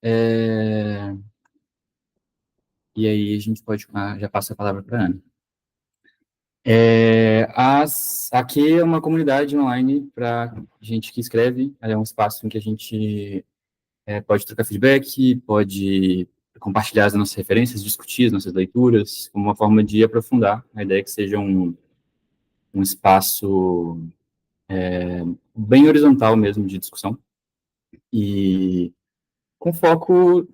É, e aí a gente pode, já passa a palavra para a Ana. Aqui é uma comunidade online para gente que escreve, é um espaço em que a gente pode trocar feedback, pode compartilhar as nossas referências, discutir as nossas leituras, como uma forma de aprofundar. A ideia é que seja um espaço bem horizontal mesmo de discussão, e com foco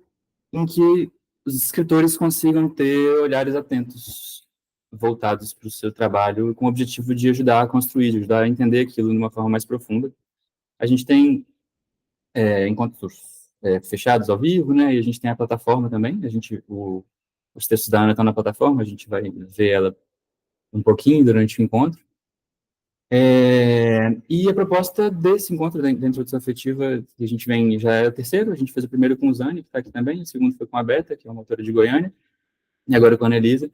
em que os escritores consigam ter olhares atentos, voltados para o seu trabalho, com o objetivo de ajudar a construir, de ajudar a entender aquilo de uma forma mais profunda. A gente tem encontros fechados ao vivo, né? E a gente tem a plataforma também. Os textos da Ana estão na plataforma, a gente vai ver ela um pouquinho durante o encontro. E a proposta desse encontro da introdução afetiva, que a gente vem, já é o terceiro, a gente fez o primeiro com o Zani, que está aqui também, o segundo foi com a Beta, que é uma autora de Goiânia, e agora com a Annelisa.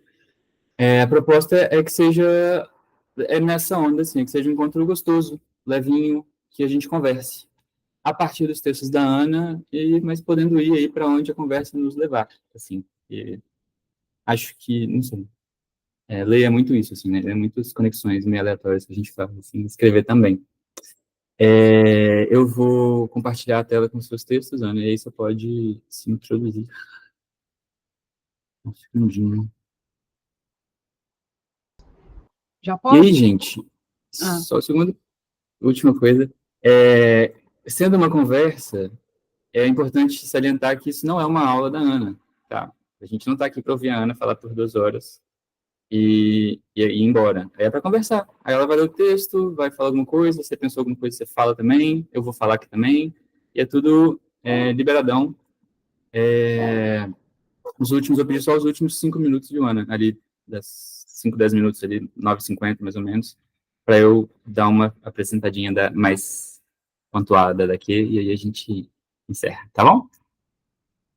A proposta é que seja nessa onda, assim, que seja um encontro gostoso, levinho, que a gente converse a partir dos textos da Ana, mas podendo ir aí para onde a conversa nos levar, assim. E acho que, não sei, ler é muito isso, assim, né? É muitas conexões meio aleatórias que a gente faz, assim, escrever também. Eu vou compartilhar a tela com seus textos, Ana, e aí você pode se introduzir. Um segundinho. Já E aí, posso? gente, só o segundo, última coisa. Sendo uma conversa, é importante salientar que isso não é uma aula da Ana, tá? A gente não está aqui para ouvir a Ana falar por 2 horas e ir embora. Aí é para conversar. Aí ela vai ler o texto, vai falar alguma coisa, você pensou alguma coisa, você fala também, eu vou falar aqui também, e é tudo liberadão. Eu pedi só os últimos 5 minutos de Ana, ali, das 5, 10 minutos ali, 9h50 mais ou menos, para eu dar uma apresentadinha mais pontuada daqui, e aí a gente encerra, tá bom?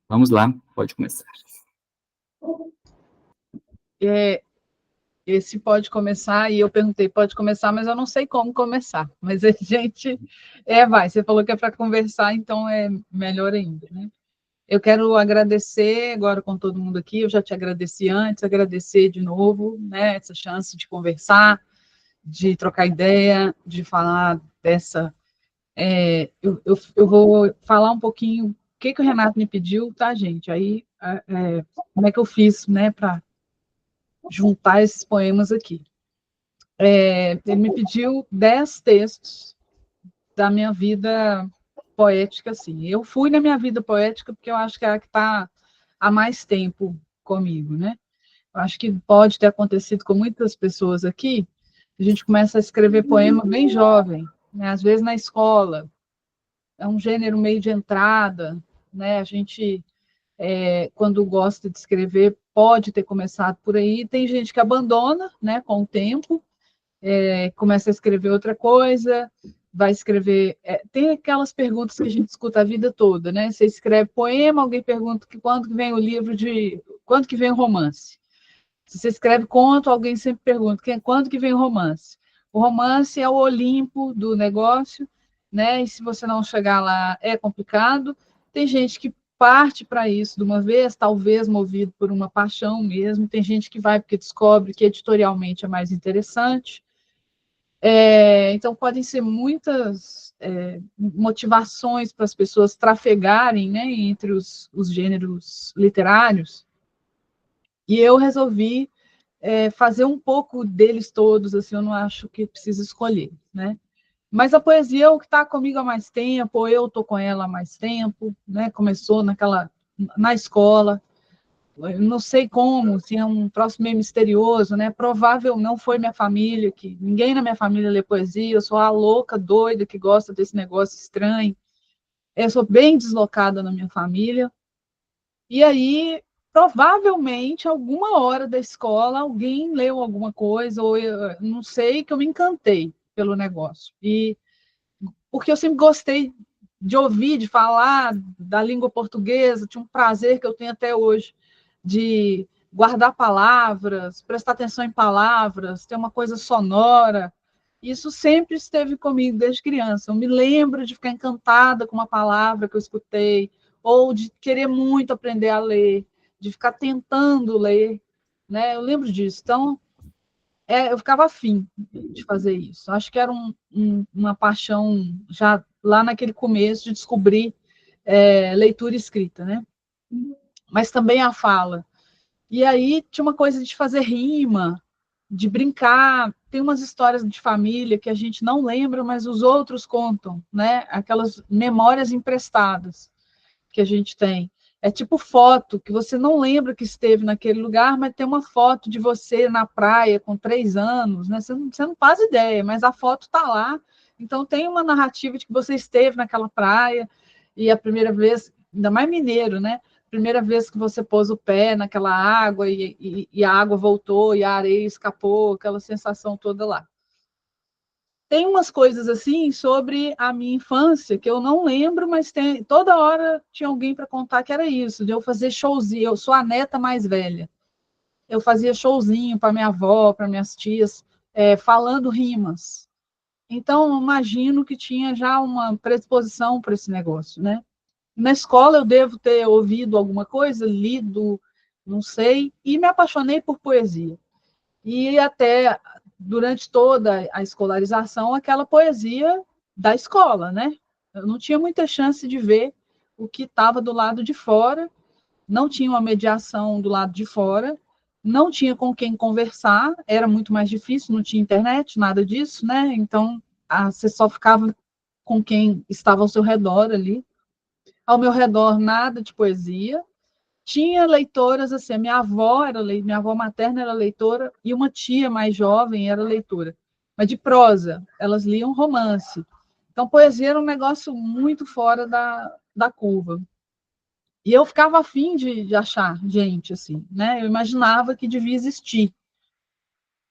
Vamos lá, pode começar. Esse pode começar, e eu perguntei, pode começar, mas eu não sei como começar. Mas a gente, vai, você falou que é para conversar, então é melhor ainda, né? Eu quero agradecer agora com todo mundo aqui, eu já te agradeci antes, agradecer de novo, né, essa chance de conversar, de trocar ideia, de falar dessa... eu vou falar um pouquinho o que o Renato me pediu, tá, gente? Aí, como é que eu fiz, né, para juntar esses poemas aqui. Ele me pediu 10 textos da minha vida poética, assim. Eu fui na minha vida poética porque eu acho que é a que está há mais tempo comigo, né? Eu acho que pode ter acontecido com muitas pessoas aqui, a gente começa a escrever poema bem jovem, né? Às vezes na escola, é um gênero meio de entrada, né? A gente, quando gosta de escrever, pode ter começado por aí. Tem gente que abandona, né, com o tempo, começa a escrever outra coisa, vai escrever... tem aquelas perguntas que a gente escuta a vida toda, né? Você escreve poema, alguém pergunta que quando que vem o livro de... quando que vem o romance? Se você escreve conto, alguém sempre pergunta quando que vem o romance? O romance é o Olimpo do negócio, né? E se você não chegar lá, é complicado. Tem gente que parte para isso de uma vez, talvez movido por uma paixão mesmo. Tem gente que vai porque descobre que editorialmente é mais interessante. Então, podem ser muitas motivações para as pessoas trafegarem, né, entre os gêneros literários, e eu resolvi fazer um pouco deles todos, assim, eu não acho que precisa escolher, né? Mas a poesia é o que está comigo há mais tempo, ou eu estou com ela há mais tempo, né? Começou na escola, eu não sei como, assim, é um troço meio misterioso, né? Provável não foi minha família, que ninguém na minha família lê poesia, eu sou a louca, doida, que gosta desse negócio estranho. Eu sou bem deslocada na minha família. E aí, provavelmente, alguma hora da escola, alguém leu alguma coisa, ou eu não sei, que eu me encantei pelo negócio. E porque eu sempre gostei de ouvir, de falar da língua portuguesa, tinha um prazer que eu tenho até hoje de guardar palavras, prestar atenção em palavras, ter uma coisa sonora. Isso sempre esteve comigo desde criança. Eu me lembro de ficar encantada com uma palavra que eu escutei, ou de querer muito aprender a ler, de ficar tentando ler, né? Eu lembro disso. Então, eu ficava afim de fazer isso. Acho que era uma paixão já lá naquele começo de descobrir leitura e escrita, né? Mas também a fala. E aí tinha uma coisa de fazer rima, de brincar. Tem umas histórias de família que a gente não lembra, mas os outros contam, né? Aquelas memórias emprestadas que a gente tem. É tipo foto, que você não lembra que esteve naquele lugar, mas tem uma foto de você na praia com 3 anos, né? Você não faz ideia, mas a foto está lá. Então tem uma narrativa de que você esteve naquela praia e a primeira vez, ainda mais mineiro, né? Primeira vez que você pôs o pé naquela água e a água voltou e a areia escapou, aquela sensação toda lá. Tem umas coisas assim sobre a minha infância que eu não lembro, mas toda hora tinha alguém para contar que era isso, de eu fazer showzinho. Eu sou a neta mais velha. Eu fazia showzinho para minha avó, para minhas tias, falando rimas. Então, imagino que tinha já uma predisposição para esse negócio, né? Na escola eu devo ter ouvido alguma coisa, lido, não sei, e me apaixonei por poesia. E até durante toda a escolarização, aquela poesia da escola, né? Eu não tinha muita chance de ver o que estava do lado de fora, não tinha uma mediação do lado de fora, não tinha com quem conversar, era muito mais difícil, não tinha internet, nada disso, né? Então, você só ficava com quem estava ao seu redor ali. Ao meu redor, nada de poesia, tinha leitoras, assim, a minha avó materna era leitora e uma tia mais jovem era leitora, mas de prosa, elas liam romance. Então, poesia era um negócio muito fora da curva. E eu ficava afim de achar gente, assim, né? Eu imaginava que devia existir,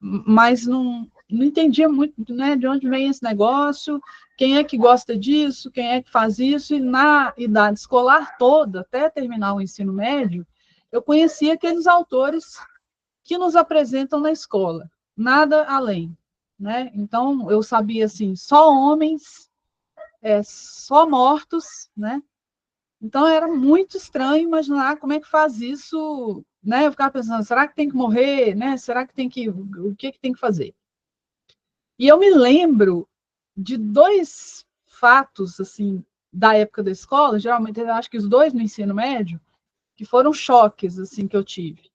mas não entendia muito, né, de onde vem esse negócio, quem é que gosta disso, quem é que faz isso, e na idade escolar toda, até terminar o ensino médio, eu conhecia aqueles autores que nos apresentam na escola, nada além, né? Então, eu sabia, assim, só homens, só mortos, né? Então, era muito estranho imaginar como é que faz isso, né? Eu ficava pensando, será que tem que morrer, né? Será que tem que... O que tem que fazer? E eu me lembro de dois fatos, assim, da época da escola, geralmente eu acho que os dois no ensino médio, que foram choques, assim, que eu tive.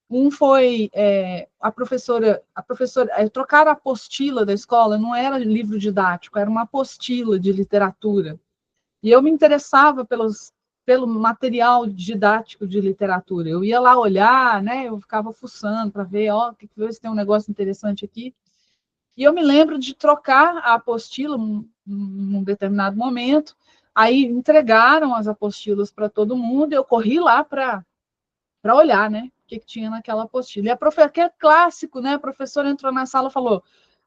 Um foi a professora trocar a apostila da escola, não era livro didático, era uma apostila de literatura. E eu me interessava pelo material didático de literatura. Eu ia lá olhar, né? Eu ficava fuçando para ver, ver se tem um negócio interessante aqui. E eu me lembro de trocar a apostila num determinado momento. Aí entregaram as apostilas para todo mundo. Eu corri lá para olhar, né? O que tinha naquela apostila. E que é clássico, né? A professora entrou na sala e falou: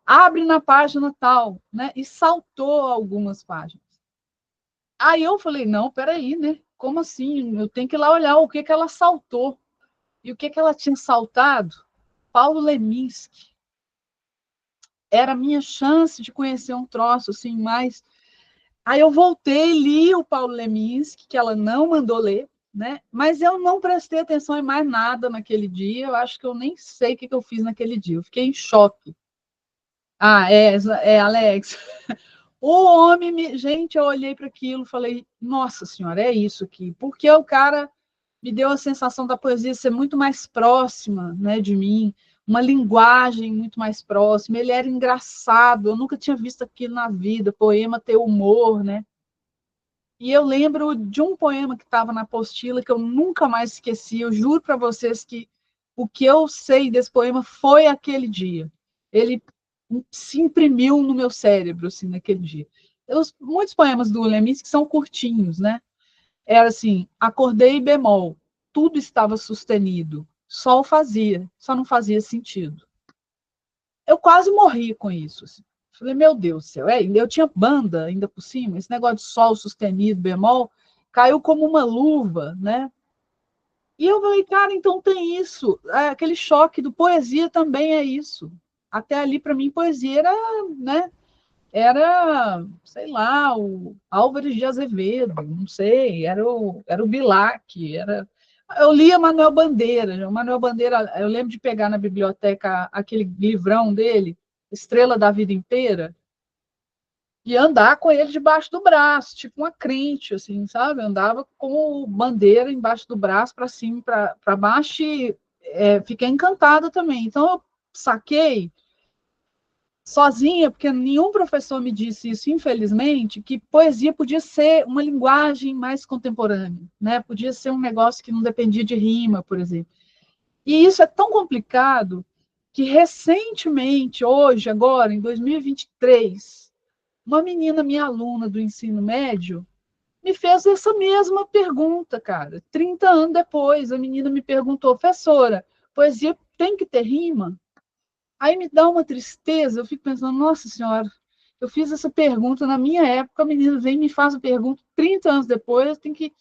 abre na página tal, né? E saltou algumas páginas. Aí eu falei: não, peraí, né? Como assim? Eu tenho que ir lá olhar o que ela saltou. E o que ela tinha saltado? Paulo Leminski. Era a minha chance de conhecer um troço assim, mais. Aí eu voltei, li o Paulo Leminski, que ela não mandou ler, né? Mas eu não prestei atenção em mais nada naquele dia. Eu acho que eu nem sei o que eu fiz naquele dia. Eu fiquei em choque. Ah, Alex. O homem, gente, eu olhei para aquilo e falei, nossa senhora, é isso aqui. Porque o cara me deu a sensação da poesia ser muito mais próxima, né, de mim, uma linguagem muito mais próxima. Ele era engraçado, eu nunca tinha visto aquilo na vida, poema ter humor, né? E eu lembro de um poema que estava na apostila que eu nunca mais esqueci. Eu juro para vocês que o que eu sei desse poema foi aquele dia. Ele se imprimiu no meu cérebro, assim, naquele dia. Muitos poemas do Leminski são curtinhos, né? Era assim, acordei bemol, tudo estava sustenido, sol fazia, só não fazia sentido. Eu quase morri com isso. Assim. Falei, meu Deus do céu, eu tinha banda ainda por cima, esse negócio de sol sustenido, bemol, caiu como uma luva, né? E eu falei, cara, então tem isso, aquele choque do poesia também é isso. Até ali, para mim, poesia era, né? era, sei lá, o Álvares de Azevedo, não sei, era o Bilac, eu lia Manuel Bandeira. O Manuel Bandeira, eu lembro de pegar na biblioteca aquele livrão dele, Estrela da Vida Inteira, e andar com ele debaixo do braço, tipo uma crente, assim, sabe? Eu andava com bandeira embaixo do braço, para cima, para baixo, e fiquei encantada também. Então, eu saquei sozinha, porque nenhum professor me disse isso, infelizmente, que poesia podia ser uma linguagem mais contemporânea, né? Podia ser um negócio que não dependia de rima, por exemplo. E isso é tão complicado que recentemente, hoje, agora, em 2023, uma menina, minha aluna do ensino médio, me fez essa mesma pergunta, cara. 30 anos depois, a menina me perguntou, professora, poesia tem que ter rima? Aí me dá uma tristeza, eu fico pensando, nossa senhora, eu fiz essa pergunta na minha época, a menina vem e me faz a pergunta 30 anos depois, tem que.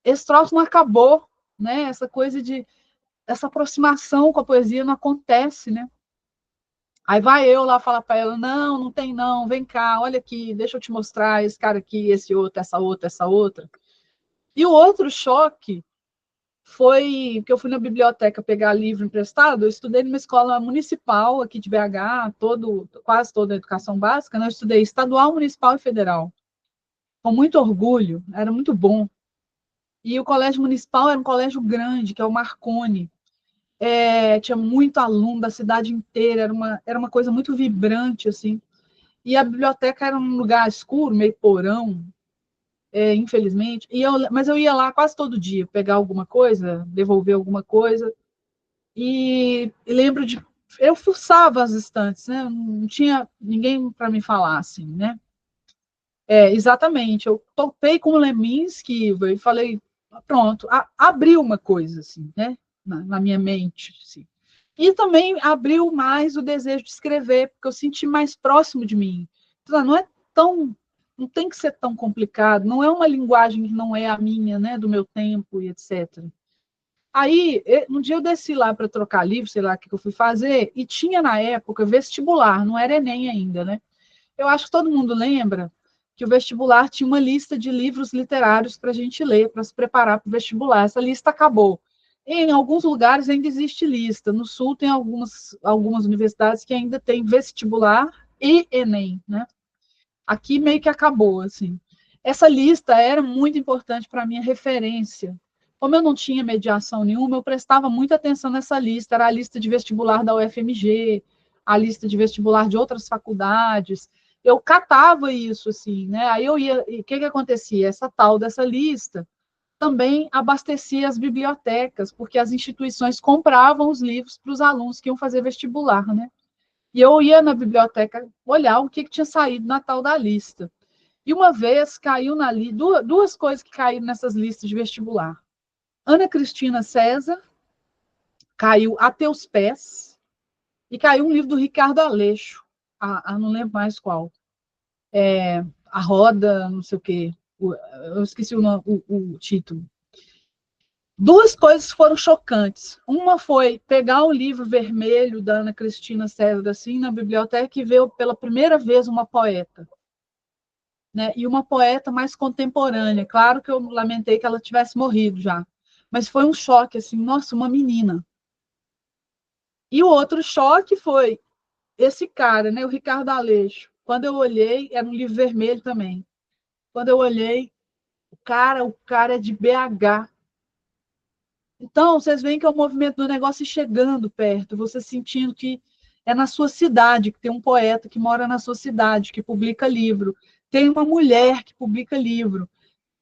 Esse troço não acabou, né? Essa coisa de. Essa aproximação com a poesia não acontece, né? Aí vai eu lá falar para ela, não, não tem não, vem cá, olha aqui, deixa eu te mostrar esse cara aqui, esse outro, essa outra, essa outra. E o outro choque foi que eu fui na biblioteca pegar livro emprestado. Eu estudei numa escola municipal aqui de BH, quase toda a educação básica, né? Eu estudei estadual, municipal e federal, com muito orgulho, era muito bom. E o colégio municipal era um colégio grande, que é o Marconi. Tinha muito aluno da cidade inteira, era uma coisa muito vibrante, assim. E a biblioteca era um lugar escuro, meio porão, infelizmente. Mas eu ia lá quase todo dia, pegar alguma coisa, devolver alguma coisa. E lembro de. Eu fuçava as estantes, né? Não tinha ninguém para me falar, assim, né? Exatamente. Eu topei com o Leminski e falei, pronto, abriu uma coisa, assim, né? Na minha mente, assim. E também abriu mais o desejo de escrever, porque eu senti mais próximo de mim. Então, não é tão. Não tem que ser tão complicado, não é uma linguagem que não é a minha, né? Do meu tempo e etc. Aí, um dia eu desci lá para trocar livro, sei lá o que eu fui fazer, e tinha na época vestibular, não era Enem ainda, né? Eu acho que todo mundo lembra que o vestibular tinha uma lista de livros literários para a gente ler, para se preparar para o vestibular. Essa lista acabou. Em alguns lugares ainda existe lista. No Sul tem algumas universidades que ainda tem vestibular e Enem, né? Aqui meio que acabou, assim. Essa lista era muito importante para a minha referência. Como eu não tinha mediação nenhuma, eu prestava muita atenção nessa lista. Era a lista de vestibular da UFMG, a lista de vestibular de outras faculdades. Eu catava isso, assim, né? Aí eu ia. E o que acontecia? Essa tal dessa lista também abastecia as bibliotecas, porque as instituições compravam os livros para os alunos que iam fazer vestibular, né? E eu ia na biblioteca olhar o que tinha saído na tal da lista. E uma vez caiu na lista, duas coisas que caíram nessas listas de vestibular. Ana Cristina César, caiu A Teus Pés, e caiu um livro do Ricardo Aleixo, não lembro mais qual. A Roda, não sei o quê. Eu esqueci o título. Duas coisas foram chocantes. Uma foi pegar o livro vermelho da Ana Cristina César assim, na biblioteca e ver pela primeira vez uma poeta. Né? E uma poeta mais contemporânea. Claro que eu lamentei que ela tivesse morrido já. Mas foi um choque, assim, nossa, uma menina. E o outro choque foi esse cara, né, o Ricardo Aleixo. Quando eu olhei, era um livro vermelho também. Quando eu olhei, o cara é de BH. Então, vocês veem que é o movimento do negócio chegando perto, você sentindo que é na sua cidade, que tem um poeta que mora na sua cidade, que publica livro, tem uma mulher que publica livro.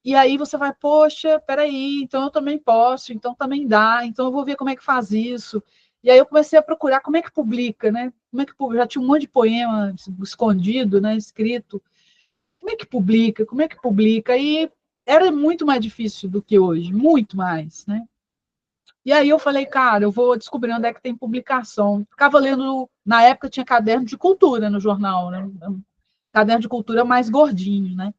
E aí você vai, poxa, peraí, então eu também posso, então também dá, então eu vou ver como é que faz isso. E aí eu comecei a procurar como é que publica, né? Como é que publica? Já tinha um monte de poema escondido, né, escrito. Como é que publica? Como é que publica? E era muito mais difícil do que hoje, muito mais, né? E aí eu falei, cara, eu vou descobrir onde é que tem publicação. Ficava lendo, na época tinha caderno de cultura no jornal, né? Caderno de cultura mais gordinho, né?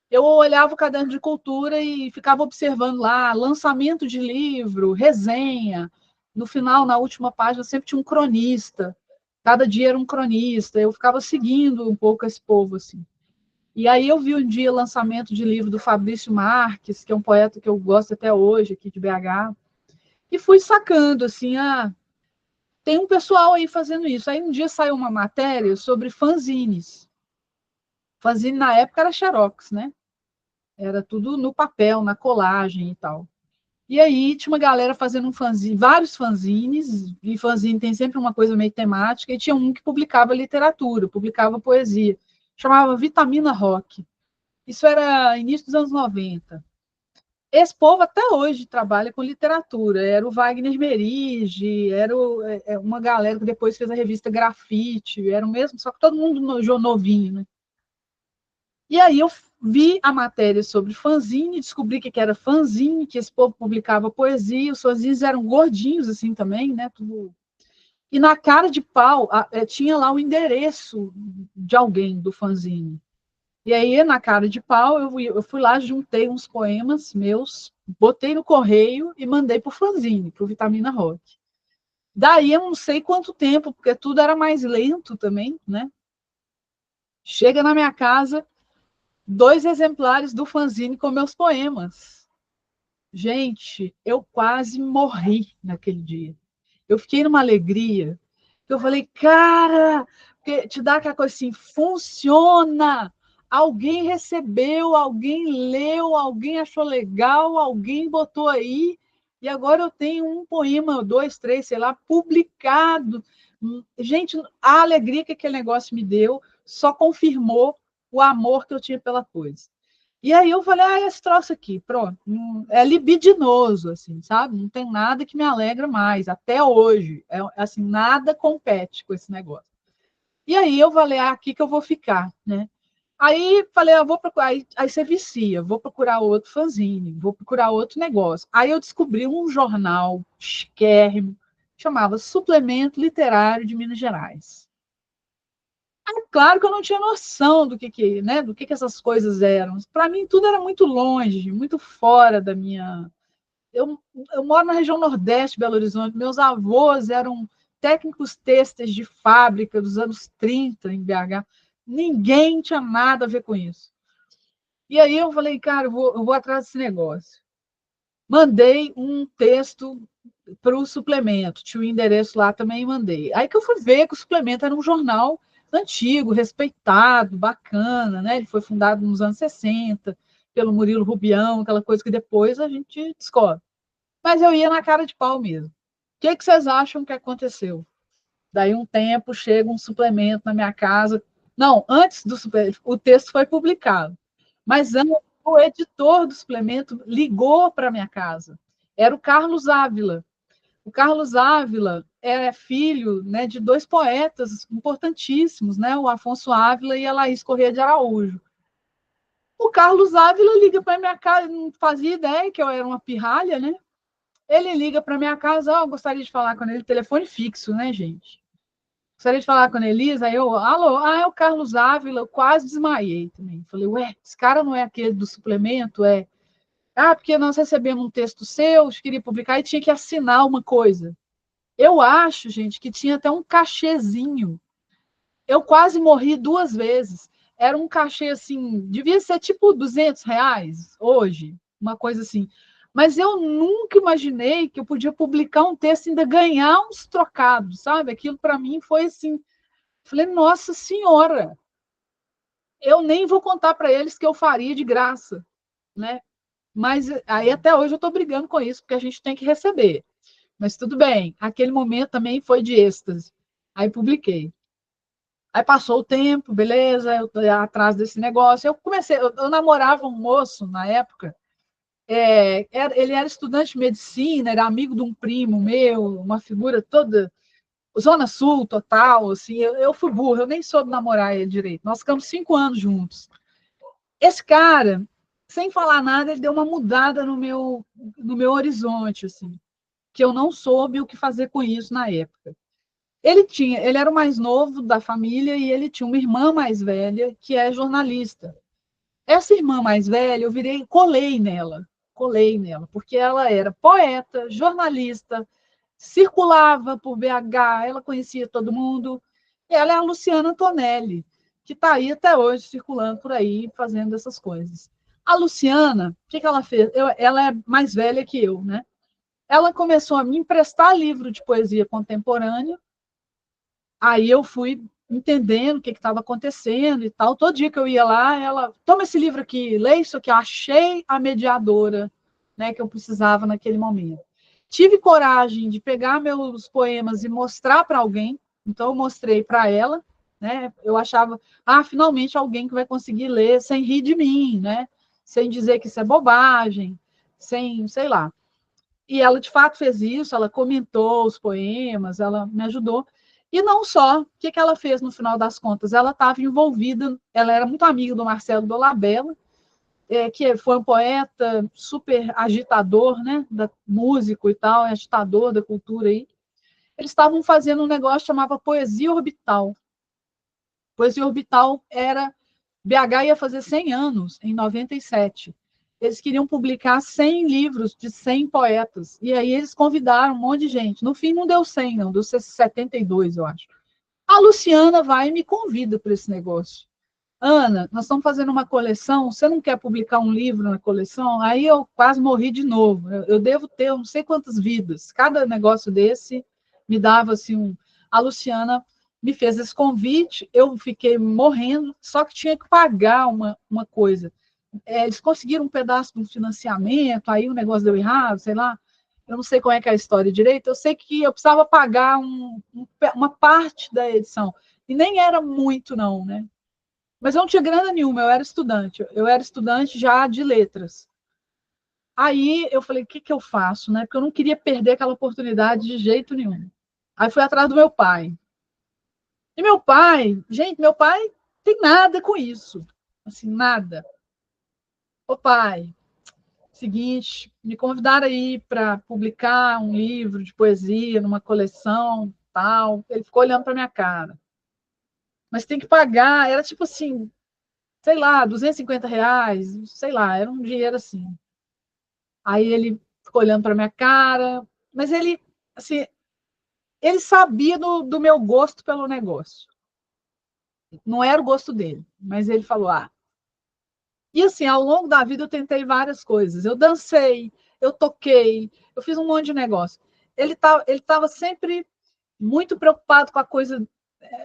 Eu olhava o caderno de cultura e ficava observando lá lançamento de livro, resenha. No final, na última página, sempre tinha um cronista. cada dia era um cronista, eu ficava seguindo um pouco esse povo, assim. E aí eu vi um dia o lançamento de livro do Fabrício Marques, que é um poeta que eu gosto até hoje, aqui de BH, e fui sacando, assim, tem um pessoal aí fazendo isso. Aí um dia saiu uma matéria sobre fanzines. Fanzine na época era xerox, né? Era tudo no papel, na colagem e tal. E aí tinha uma galera fazendo um fanzine, vários fanzines, e fanzine tem sempre uma coisa meio temática, e tinha um que publicava literatura, publicava poesia, chamava Vitamina Rock. Isso era início dos anos 90. Esse povo até hoje trabalha com literatura. Era o Wagner Merige, uma galera que depois fez a revista Grafite, era o mesmo, só que todo mundo novinho, né? E aí eu vi a matéria sobre fanzine, descobri que era fanzine, que esse povo publicava poesia, os fanzines eram gordinhos assim também, né? Tudo... E na cara de pau tinha lá o endereço de alguém do fanzine. E aí, na cara de pau, eu fui lá, juntei uns poemas meus, botei no correio e mandei para o fanzine, para o Vitamina Rock. Daí eu não sei quanto tempo, porque tudo era mais lento também, né? Chega na minha casa 2 exemplares do fanzine com meus poemas. Gente, eu quase morri naquele dia. Eu fiquei numa alegria. Eu falei, cara, porque te dá aquela coisa assim, funciona. Alguém recebeu, alguém leu, alguém achou legal, alguém botou aí, e agora eu tenho um poema, 2, 3, sei lá, publicado. Gente, a alegria que aquele negócio me deu só confirmou o amor que eu tinha pela coisa. E aí eu falei, esse troço aqui, pronto, é libidinoso, assim, sabe? Não tem nada que me alegra mais, até hoje. Assim, nada compete com esse negócio. E aí eu falei, aqui que eu vou ficar, né? Aí falei, vou procurar, aí você vicia, vou procurar outro fanzine, vou procurar outro negócio. Aí eu descobri um jornal chiquérrimo, chamava Suplemento Literário de Minas Gerais. Claro que eu não tinha noção né, do que essas coisas eram. Para mim, tudo era muito longe, muito fora da minha. Eu moro na região Nordeste, Belo Horizonte. Meus avós eram técnicos têxteis de fábrica dos anos 30 em BH. Ninguém tinha nada a ver com isso. E aí eu falei, cara, eu vou atrás desse negócio. Mandei um texto para o suplemento, tinha o endereço lá também e mandei. Aí que eu fui ver que o suplemento era um jornal antigo, respeitado, bacana, né? Ele foi fundado nos anos 60 pelo Murilo Rubião, aquela coisa que depois a gente descobre. Mas eu ia na cara de pau mesmo. O que vocês acham que aconteceu? Daí um tempo chega um suplemento na minha casa. Não, antes do suplemento, o texto foi publicado. Mas antes, o editor do suplemento ligou para minha casa. Era o Carlos Ávila. O Carlos Ávila é filho, né, de 2 poetas importantíssimos, né, o Afonso Ávila e a Laís Corrêa de Araújo. O Carlos Ávila liga para minha casa, não fazia ideia que eu era uma pirralha, né? Ele liga para minha casa, eu gostaria de falar com ele, telefone fixo, né, gente? Gostaria de falar com a Elisa, aí eu, alô, é o Carlos Ávila, eu quase desmaiei também. Falei, esse cara não é aquele do suplemento? Porque nós recebemos um texto seu, queria publicar e tinha que assinar uma coisa. Eu acho, gente, que tinha até um cachezinho. Eu quase morri 2 vezes. Era um cachê, assim, devia ser tipo R$ 200 hoje, uma coisa assim. Mas eu nunca imaginei que eu podia publicar um texto e ainda ganhar uns trocados, sabe? Aquilo para mim foi assim. Falei, nossa senhora, eu nem vou contar para eles que eu faria de graça, né? Mas aí até hoje eu estou brigando com isso, porque a gente tem que receber. Mas tudo bem, aquele momento também foi de êxtase. Aí publiquei. Aí passou o tempo, beleza, eu tô atrás desse negócio. Eu namorava um moço na época, ele era estudante de medicina, era amigo de um primo meu, uma figura toda Zona Sul total, assim, eu fui burra, eu nem soube namorar ele direito. Nós ficamos 5 anos juntos. Esse cara, sem falar nada, ele deu uma mudada no meu horizonte, assim, que eu não soube o que fazer com isso na época. Ele era o mais novo da família e ele tinha uma irmã mais velha que é jornalista. Essa irmã mais velha, colei nela, porque ela era poeta, jornalista, circulava por BH, ela conhecia todo mundo, E ela é a Luciana Antonelli, que está aí até hoje, circulando por aí, fazendo essas coisas. A Luciana, o que ela fez? Ela é mais velha que eu, né? Ela começou a me emprestar livro de poesia contemporânea, aí eu fui entendendo o que estava acontecendo e tal. Todo dia que eu ia lá, ela, toma esse livro aqui, lê isso aqui. Eu achei a mediadora, né, que eu precisava naquele momento. Tive coragem de pegar meus poemas e mostrar para alguém, então eu mostrei para ela, né? Eu achava, finalmente alguém que vai conseguir ler sem rir de mim, né? Sem dizer que isso é bobagem, sem, sei lá. E ela, de fato, fez isso, ela comentou os poemas, ela me ajudou. E não só, o que ela fez no final das contas? Ela estava envolvida, ela era muito amiga do Marcelo Dolabella, que foi um poeta super agitador, né, músico e tal, agitador da cultura aí. Eles estavam fazendo um negócio que chamava Poesia Orbital. Poesia Orbital era... BH ia fazer 100 anos, em 97. Eles queriam publicar 100 livros de 100 poetas. E aí eles convidaram um monte de gente. No fim, não deu 100, não, deu 72, eu acho. A Luciana vai e me convida para esse negócio. Ana, nós estamos fazendo uma coleção, você não quer publicar um livro na coleção? Aí eu quase morri de novo. Eu devo ter não sei quantas vidas. Cada negócio desse me dava assim um... A Luciana me fez esse convite, eu fiquei morrendo, só que tinha que pagar uma coisa. Eles conseguiram um pedaço de um financiamento, aí o negócio deu errado, sei lá. Eu não sei como é que é a história direito, eu sei que eu precisava pagar uma parte da edição. E nem era muito, não, né? Mas eu não tinha grana nenhuma, eu era estudante. Eu era estudante já de letras. Aí eu falei, o que eu faço, né? Porque eu não queria perder aquela oportunidade de jeito nenhum. Aí fui atrás do meu pai. E meu pai, gente, meu pai tem nada com isso. Assim, nada. Ô pai, seguinte, me convidaram aí para publicar um livro de poesia numa coleção, tal. Ele ficou olhando para minha cara. Mas tem que pagar, era tipo assim, sei lá, R$ 250, sei lá, era um dinheiro assim. Aí ele ficou olhando para minha cara, mas ele, assim, ele sabia do meu gosto pelo negócio. Não era o gosto dele, mas ele falou, E assim, ao longo da vida eu tentei várias coisas. Eu dancei, eu toquei, eu fiz um monte de negócio. Ele tava sempre muito preocupado com a coisa,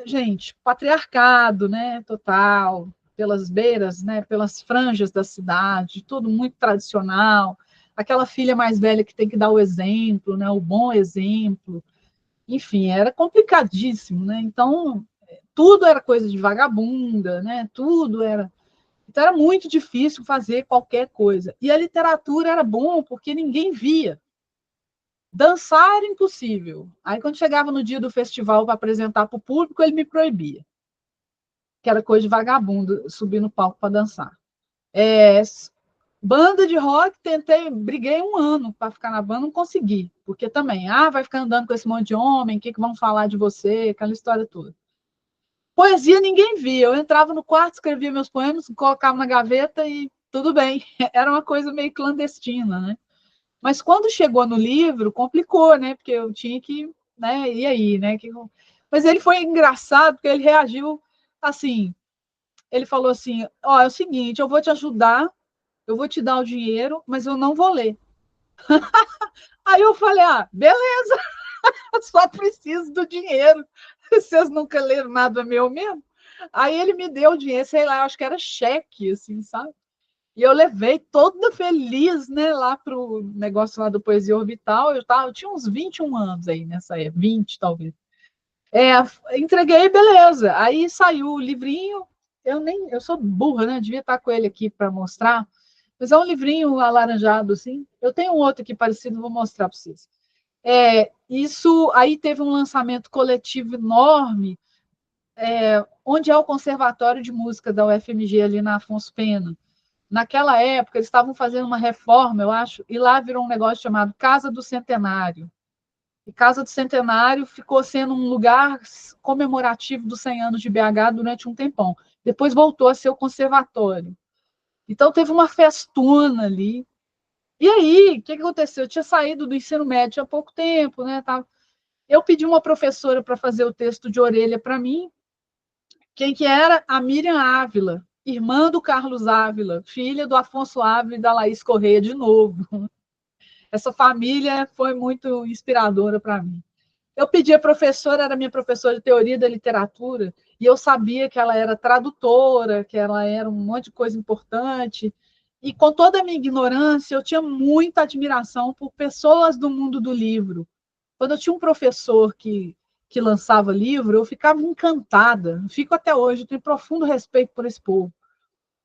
gente, patriarcado, né, total, pelas beiras, né, pelas franjas da cidade, tudo muito tradicional. Aquela filha mais velha que tem que dar o exemplo, né, o bom exemplo. Enfim, era complicadíssimo, né? Então, tudo era coisa de vagabunda, né? Tudo era... Então, era muito difícil fazer qualquer coisa. E a literatura era bom porque ninguém via. Dançar era impossível. Aí, quando chegava no dia do festival para apresentar para o público, ele me proibia. Que era coisa de vagabundo, subir no palco para dançar. Banda de rock, tentei, briguei um ano para ficar na banda, não consegui. Porque também, vai ficar andando com esse monte de homem, o que vão falar de você, aquela história toda. Poesia ninguém via. Eu entrava no quarto, escrevia meus poemas, colocava na gaveta e tudo bem. Era uma coisa meio clandestina, né? Mas quando chegou no livro, complicou, né? Porque eu tinha que, né? E aí, né? Mas ele foi engraçado, porque ele reagiu assim. Ele falou assim: é o seguinte, eu vou te ajudar, eu vou te dar o dinheiro, mas eu não vou ler. Aí eu falei: beleza, eu só preciso do dinheiro. Vocês nunca leram nada meu mesmo? Aí ele me deu o dinheiro, sei lá, eu acho que era cheque, assim, sabe? E eu levei toda feliz, né, lá pro negócio lá do Poesia Orbital. Eu tinha uns 21 anos aí nessa época, 20 talvez. Entreguei, beleza. Aí saiu o livrinho. Eu sou burra, né? Devia estar com ele aqui para mostrar. Mas é um livrinho alaranjado, assim. Eu tenho um outro aqui parecido, vou mostrar para vocês. Isso aí teve um lançamento coletivo enorme, onde é o Conservatório de Música da UFMG, ali na Afonso Pena. Naquela época, eles estavam fazendo uma reforma, eu acho, e lá virou um negócio chamado Casa do Centenário. E Casa do Centenário ficou sendo um lugar comemorativo dos 100 anos de BH durante um tempão. Depois voltou a ser o conservatório. Então, teve uma festona ali. E aí, o que aconteceu? Eu tinha saído do ensino médio há pouco tempo, né? Eu pedi uma professora para fazer o texto de orelha para mim. Quem que era? A Miriam Ávila, irmã do Carlos Ávila, filha do Afonso Ávila e da Laís Correia de novo. Essa família foi muito inspiradora para mim. Eu pedi a professora, era minha professora de teoria da literatura, e eu sabia que ela era tradutora, que ela era um monte de coisa importante. E com toda a minha ignorância, eu tinha muita admiração por pessoas do mundo do livro. Quando eu tinha um professor que lançava livro, eu ficava encantada. Fico até hoje, eu tenho profundo respeito por esse povo.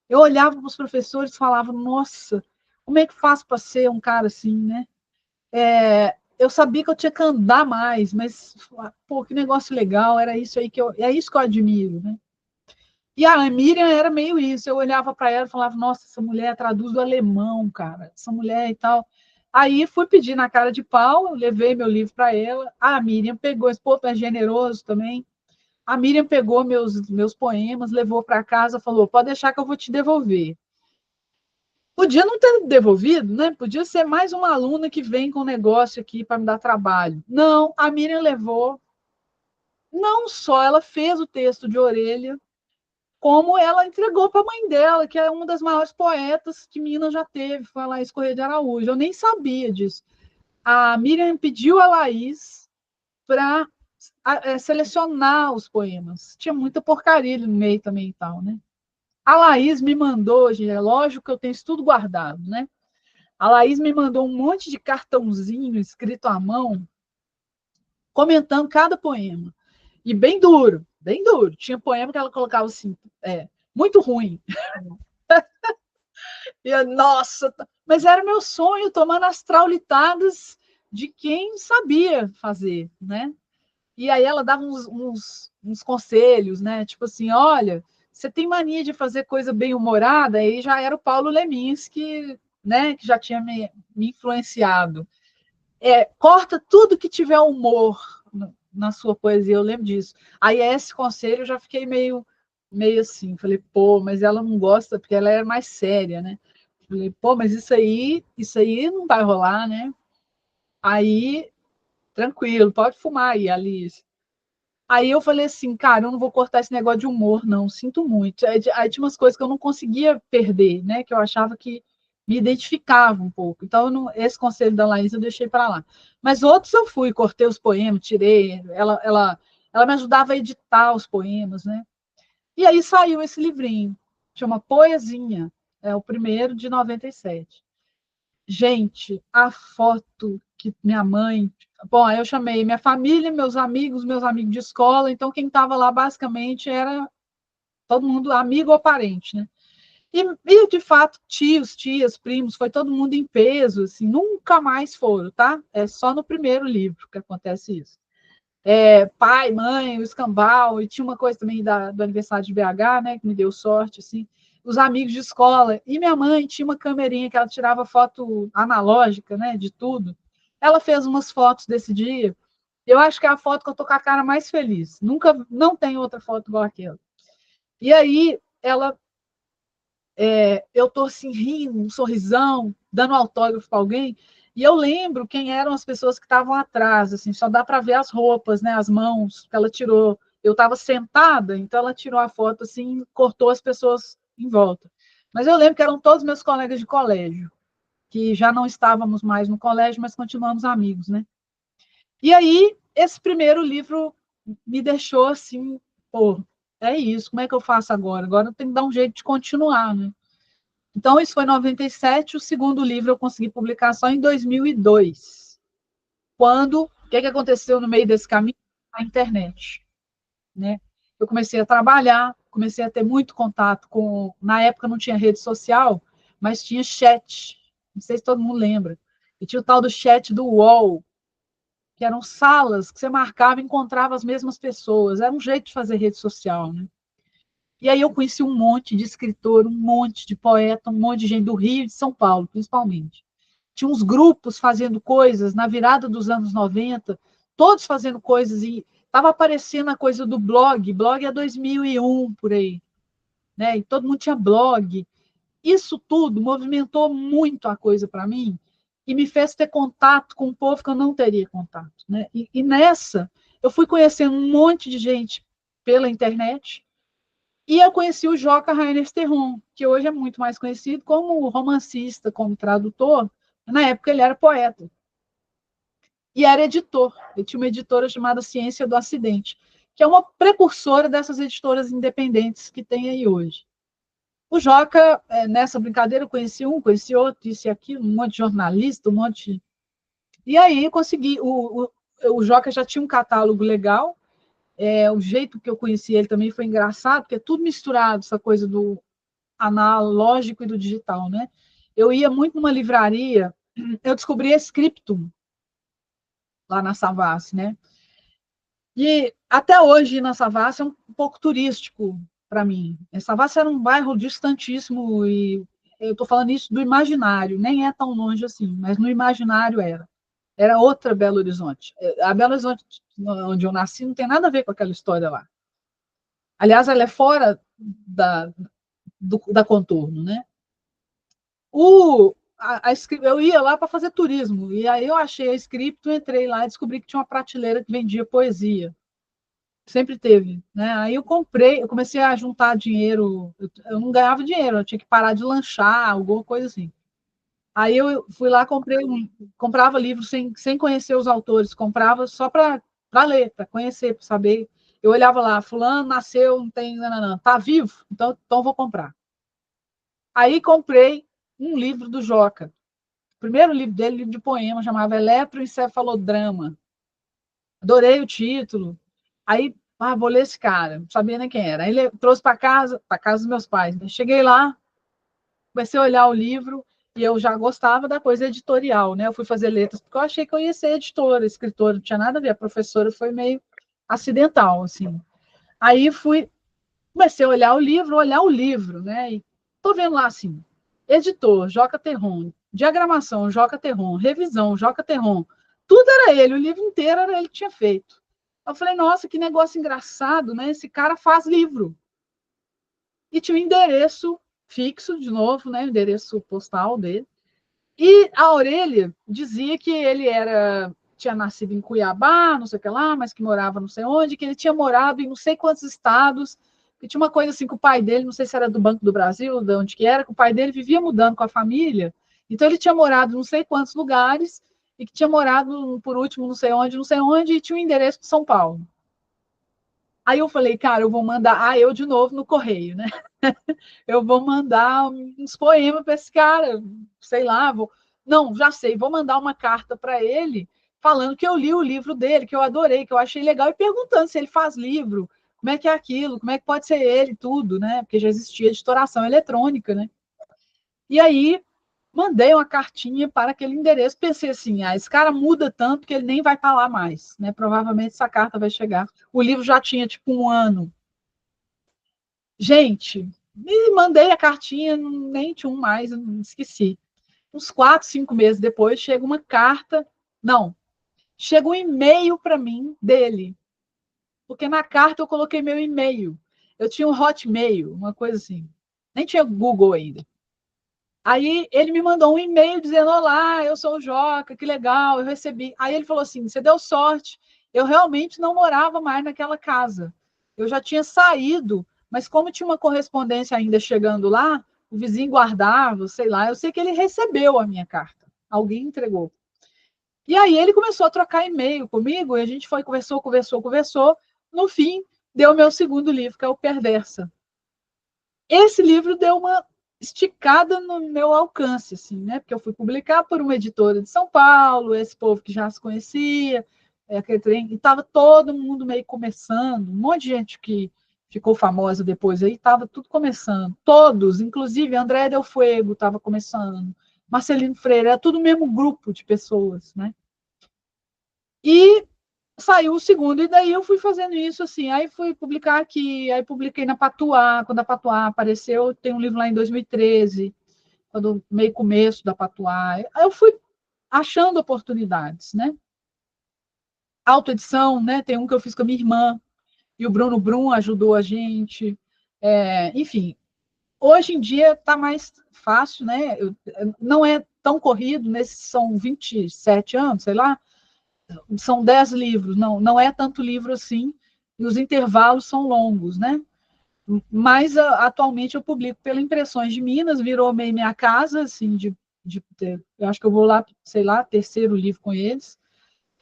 Eu olhava para os professores e falava, nossa, como é que faz para ser um cara assim, né? Eu sabia que eu tinha que andar mais, mas, pô, que negócio legal, era isso aí é isso que eu admiro, né? E a Miriam era meio isso, eu olhava para ela e falava, nossa, essa mulher traduz do alemão, cara, essa mulher e tal. Aí fui pedir na cara de pau, levei meu livro para ela, a Miriam pegou, esse povo é generoso também, a Miriam pegou meus poemas, levou para casa, falou, pode deixar que eu vou te devolver. Podia não ter devolvido, né? Podia ser mais uma aluna que vem com um negócio aqui para me dar trabalho. Não, a Miriam levou. Não só ela fez o texto de orelha, como ela entregou para a mãe dela, que é uma das maiores poetas que Minas já teve, foi a Laís Correia de Araújo. Eu nem sabia disso. A Miriam pediu a Laís para selecionar os poemas. Tinha muita porcaria no meio também e tal, né? A Laís me mandou, gente, é lógico que eu tenho isso tudo guardado, né? A Laís me mandou um monte de cartãozinho escrito à mão, comentando cada poema. E bem duro, bem duro. Tinha poema que ela colocava assim, muito ruim. E eu, nossa, mas era meu sonho, tomando as traulitadas de quem sabia fazer, né? E aí ela dava uns conselhos, né? Tipo assim, olha, você tem mania de fazer coisa bem humorada, aí já era o Paulo Leminski, né? Que já tinha me influenciado. Corta tudo que tiver humor na sua poesia, eu lembro disso. Aí esse conselho eu já fiquei meio assim, falei, pô, mas ela não gosta, porque ela era mais séria, né? Falei, pô, mas isso aí não vai rolar, né? Aí, tranquilo, pode fumar aí, Alice. Aí eu falei assim, cara, eu não vou cortar esse negócio de humor, não, sinto muito. Aí tinha umas coisas que eu não conseguia perder, né? Que eu achava que me identificava um pouco. Então, esse conselho da Laís eu deixei para lá. Mas outros eu fui, cortei os poemas, tirei. Ela me ajudava a editar os poemas, né? E aí saiu esse livrinho, chama Poesinha, é o primeiro de 97. Gente, a foto que minha mãe. Bom, aí eu chamei minha família, meus amigos de escola, então quem estava lá basicamente era todo mundo amigo ou parente, né? E de fato, tios, tias, primos, foi todo mundo em peso, assim, nunca mais foram, tá? É só no primeiro livro que acontece isso. Pai, mãe, o escambau, e tinha uma coisa também do aniversário de BH, né, que me deu sorte, assim, os amigos de escola, e minha mãe tinha uma câmerinha que ela tirava foto analógica, né, de tudo. Ela fez umas fotos desse dia, eu acho que é a foto que eu tô com a cara mais feliz, nunca, não tem outra foto igual aquela. E aí, eu tô assim, rindo, um sorrisão, dando autógrafo para alguém, e eu lembro quem eram as pessoas que estavam atrás, assim, só dá para ver as roupas, né, as mãos que ela tirou. Eu estava sentada, então ela tirou a foto assim, cortou as pessoas em volta. Mas eu lembro que eram todos meus colegas de colégio, que já não estávamos mais no colégio, mas continuamos amigos, né? E aí, esse primeiro livro me deixou assim, pô, é isso, como é que eu faço agora? Agora eu tenho que dar um jeito de continuar, né? Então, isso foi em 97, o segundo livro eu consegui publicar só em 2002. Quando, o que aconteceu no meio desse caminho? A internet, né? Eu comecei a trabalhar, comecei a ter muito contato na época não tinha rede social, mas tinha chat, não sei se todo mundo lembra, e tinha o tal do chat do UOL, que eram salas que você marcava e encontrava as mesmas pessoas, era um jeito de fazer rede social, né? E aí eu conheci um monte de escritor, um monte de poeta, um monte de gente do Rio e de São Paulo, principalmente. Tinha uns grupos fazendo coisas na virada dos anos 90, todos fazendo coisas, e estava aparecendo a coisa do blog é 2001, por aí, né? E todo mundo tinha blog. Isso tudo movimentou muito a coisa para mim, e me fez ter contato com um povo que eu não teria contato, né? E nessa, eu fui conhecendo um monte de gente pela internet, e eu conheci o Joca Rainer Terron, que hoje é muito mais conhecido como romancista, como tradutor. Na época ele era poeta e era editor. Ele tinha uma editora chamada Ciência do Acidente, que é uma precursora dessas editoras independentes que tem aí hoje. O Joca, nessa brincadeira, eu conheci um, conheci outro, disse aquilo, um monte de jornalista, um monte. E aí consegui. O Joca já tinha um catálogo legal. O jeito que eu conheci ele também foi engraçado, porque é tudo misturado, essa coisa do analógico e do digital, né? Eu ia muito numa livraria, eu descobri a Scriptum, lá na Savassi, né? E até hoje na Savassi é um pouco turístico para mim. Savassi era um bairro distantíssimo e eu estou falando isso do imaginário, nem é tão longe assim, mas no imaginário era. Era outra Belo Horizonte. A Belo Horizonte, onde eu nasci, não tem nada a ver com aquela história lá. Aliás, ela é fora da contorno, né? Eu ia lá para fazer turismo, e aí eu achei a Scripto, entrei lá e descobri que tinha uma prateleira que vendia poesia. Sempre teve, né? Aí eu comprei, eu comecei a juntar dinheiro, eu não ganhava dinheiro, eu tinha que parar de lanchar, alguma coisa assim. Aí eu fui lá, comprava livros sem conhecer os autores, comprava só para ler, para conhecer, para saber. Eu olhava lá, fulano nasceu, não tem, não, tá vivo, então vou comprar. Aí comprei um livro do Joca. O primeiro livro dele, livro de poema, chamava Eletroencefalodrama. Adorei o título. Aí, vou ler esse cara, não sabia nem quem era. Aí ele trouxe para casa dos meus pais. Cheguei lá, comecei a olhar o livro e eu já gostava da coisa editorial, né? Eu fui fazer letras porque eu achei que eu ia ser editora, escritora, não tinha nada a ver. A professora foi meio acidental, assim. Aí comecei a olhar o livro, né? E tô vendo lá assim, editor, Joca Terron, diagramação, Joca Terron, revisão, Joca Terron. Tudo era ele, o livro inteiro era ele que tinha feito. Eu falei, nossa, que negócio engraçado, né? Esse cara faz livro. E tinha um endereço fixo, de novo, né? O endereço postal dele. E a orelha dizia que ele tinha nascido em Cuiabá, não sei o que lá, mas que morava não sei onde, que ele tinha morado em não sei quantos estados, que tinha uma coisa assim que o pai dele, não sei se era do Banco do Brasil, de onde que era, que o pai dele vivia mudando com a família. Então ele tinha morado em não sei quantos lugares e que tinha morado, por último, não sei onde, e tinha um endereço de São Paulo. Aí eu falei, cara, eu vou mandar, eu de novo no correio, né? Eu vou mandar uns poemas para esse cara, sei lá, não, já sei, vou mandar uma carta para ele falando que eu li o livro dele, que eu adorei, que eu achei legal, e perguntando se ele faz livro, como é que é aquilo, como é que pode ser ele, tudo, né? Porque já existia editoração eletrônica, né? E aí mandei uma cartinha para aquele endereço, pensei assim, esse cara muda tanto que ele nem vai falar mais, né? Provavelmente essa carta vai chegar. O livro já tinha tipo 1 ano. Gente, me mandei a cartinha, nem tinha um mais, esqueci. Uns 4, 5 meses depois, chega uma carta. Não, chega um e-mail para mim dele. Porque na carta eu coloquei meu e-mail. Eu tinha um Hotmail, uma coisa assim. Nem tinha Google ainda. Aí ele me mandou um e-mail dizendo: Olá, eu sou o Joca, que legal, eu recebi. Aí ele falou assim: Você deu sorte, eu realmente não morava mais naquela casa. Eu já tinha saído, mas como tinha uma correspondência ainda chegando lá, o vizinho guardava, sei lá, eu sei que ele recebeu a minha carta. Alguém entregou. E aí ele começou a trocar e-mail comigo, e a gente foi, conversou. No fim, deu o meu segundo livro, que é o Perversa. Esse livro deu uma esticada no meu alcance, assim, né? Porque eu fui publicar por uma editora de São Paulo, esse povo que já se conhecia, e estava todo mundo meio começando, um monte de gente que ficou famosa depois aí, estava tudo começando, todos, inclusive André Del Fuego estava começando, Marcelino Freire, era tudo o mesmo grupo de pessoas, né? E saiu o segundo, e daí eu fui fazendo isso, assim, aí fui publicar aqui, aí publiquei na Patuá, quando a Patuá apareceu, tem um livro lá em 2013, quando meio começo da Patuá, aí eu fui achando oportunidades, né? Autoedição, né? Tem um que eu fiz com a minha irmã, e o Bruno Brum ajudou a gente, enfim, hoje em dia está mais fácil, né? Não é tão corrido, nesses são 27 anos, sei lá, são 10 livros, não é tanto livro assim, e os intervalos são longos, né? Mas atualmente eu publico pela Impressões de Minas, virou meio minha casa, assim, eu acho que eu vou lá, sei lá, terceiro livro com eles,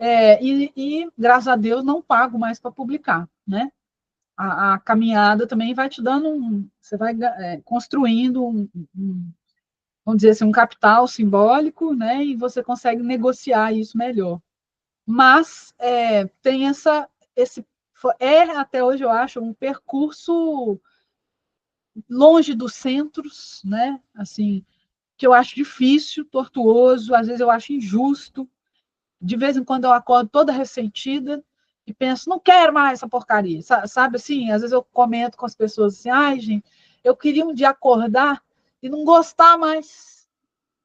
e graças a Deus não pago mais para publicar, né? A caminhada também vai te dando você vai construindo vamos dizer assim, um capital simbólico, né? E você consegue negociar isso melhor. Mas tem até hoje eu acho um percurso longe dos centros, né? Assim, que eu acho difícil, tortuoso, às vezes eu acho injusto. De vez em quando eu acordo toda ressentida e penso, não quero mais essa porcaria, sabe assim? Às vezes eu comento com as pessoas assim, ai, gente, eu queria um dia acordar e não gostar mais,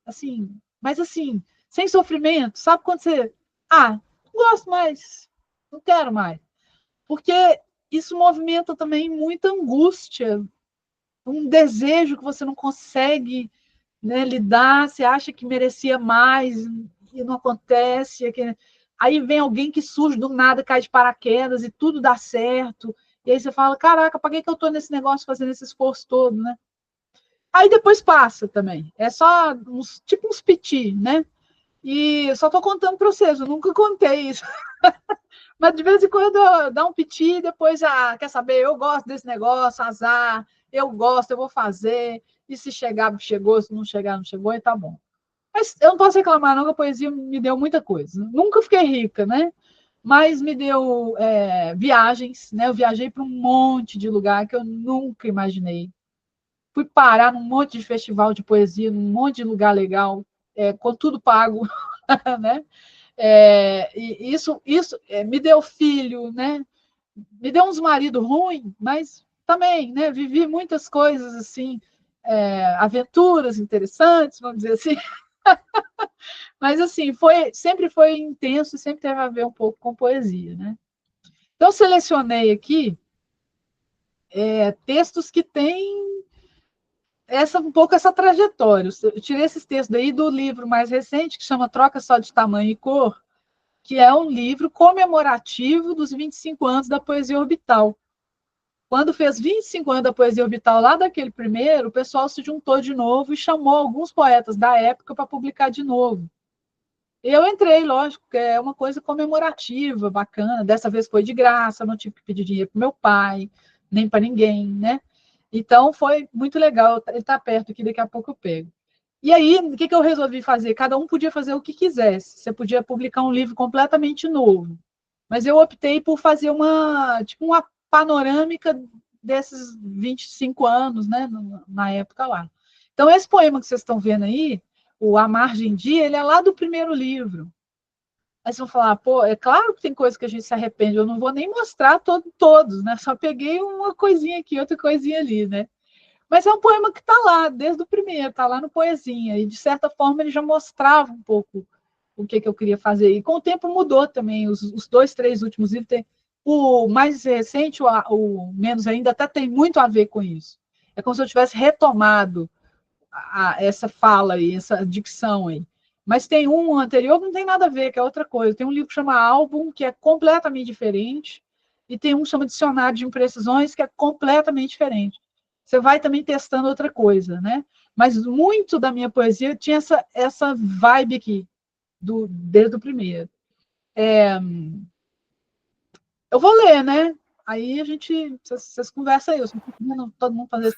assim, mas assim, sem sofrimento, sabe quando você, não gosto mais, não quero mais, porque isso movimenta também muita angústia, um desejo que você não consegue, né, lidar, você acha que merecia mais e não acontece. Aí vem alguém que surge do nada, cai de paraquedas e tudo dá certo. E aí você fala, caraca, para que eu estou nesse negócio fazendo esse esforço todo, né? Aí depois passa também. É só tipo uns piti, né? E eu só estou contando para vocês, eu nunca contei isso. Mas de vez em quando dá um piti, depois, quer saber, eu gosto desse negócio, azar, eu gosto, eu vou fazer, e se chegar, chegou, se não chegar, não chegou, e tá bom. Mas eu não posso reclamar, não, que a poesia me deu muita coisa. Nunca fiquei rica, né? Mas me deu viagens, né? Eu viajei para um monte de lugar que eu nunca imaginei. Fui parar num monte de festival de poesia, num monte de lugar legal, com tudo pago, né? E isso me deu filho, né? Me deu uns maridos ruins, mas também, né? Vivi muitas coisas assim, aventuras interessantes, vamos dizer assim. Mas assim, sempre foi intenso, sempre teve a ver um pouco com poesia, né? Então, selecionei aqui textos que têm um pouco essa trajetória. Eu tirei esses textos daí do livro mais recente, que chama Troca Só de Tamanho e Cor, que é um livro comemorativo dos 25 anos da Poesia Orbital. Quando fez 25 anos da Poesia Orbital, lá daquele primeiro, o pessoal se juntou de novo e chamou alguns poetas da época para publicar de novo. Eu entrei, lógico, que é uma coisa comemorativa, bacana. Dessa vez foi de graça, não tive que pedir dinheiro para meu pai, nem para ninguém, né? Então foi muito legal. Ele está perto aqui, daqui a pouco eu pego. E aí, o que eu resolvi fazer? Cada um podia fazer o que quisesse. Você podia publicar um livro completamente novo. Mas eu optei por fazer uma panorâmica desses 25 anos, né, na época lá. Então, esse poema que vocês estão vendo aí, o A Margem de, ele é lá do primeiro livro. Aí vocês vão falar, pô, é claro que tem coisa que a gente se arrepende, eu não vou nem mostrar todos, né? Só peguei uma coisinha aqui, outra coisinha ali, né? Mas é um poema que está lá, desde o primeiro, está lá no Poesinha, e de certa forma ele já mostrava um pouco o que eu queria fazer. E com o tempo mudou também, os 2, 3 últimos livros, o mais recente, o menos ainda, até tem muito a ver com isso. É como se eu tivesse retomado essa fala aí, essa dicção aí. Mas tem um anterior que não tem nada a ver, que é outra coisa. Tem um livro que chama Álbum, que é completamente diferente, e tem um que chama Dicionário de Imprecisões, que é completamente diferente. Você vai também testando outra coisa, né? Mas muito da minha poesia tinha essa vibe aqui, desde o primeiro. Eu vou ler, né? Aí vocês conversam aí, eu só todo mundo fazer isso.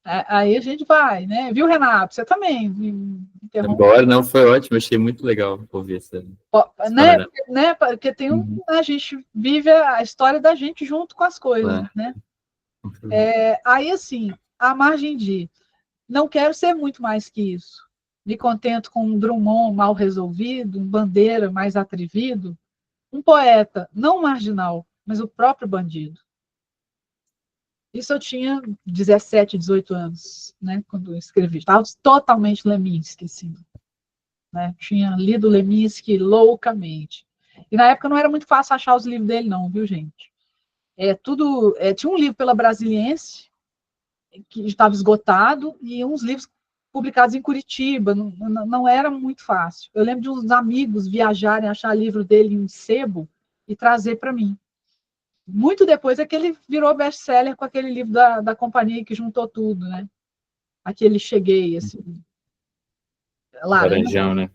Aí a gente vai, né? Viu, Renato? Você também me interrompe. Agora não, foi ótimo, achei muito legal ouvir essa né? Porque a gente vive a história da gente junto com as coisas, claro. né? Aí, assim, a margem de não quero ser muito mais que isso. Me contento com um Drummond mal resolvido, um Bandeira mais atrevido, um poeta não marginal, mas o próprio bandido. Isso eu tinha 17, 18 anos, né, quando eu escrevi. Estava totalmente Leminski, assim, né? Tinha lido Leminski loucamente. E na época não era muito fácil achar os livros dele, não, viu, gente? Tinha um livro pela Brasiliense, que estava esgotado, e uns livros publicados em Curitiba, não era muito fácil. Eu lembro de uns amigos viajarem, achar livro dele em sebo e trazer para mim. Muito depois é que ele virou best-seller com aquele livro da companhia que juntou tudo, né? Aquele Cheguei, assim, laranja. Laranjão, né?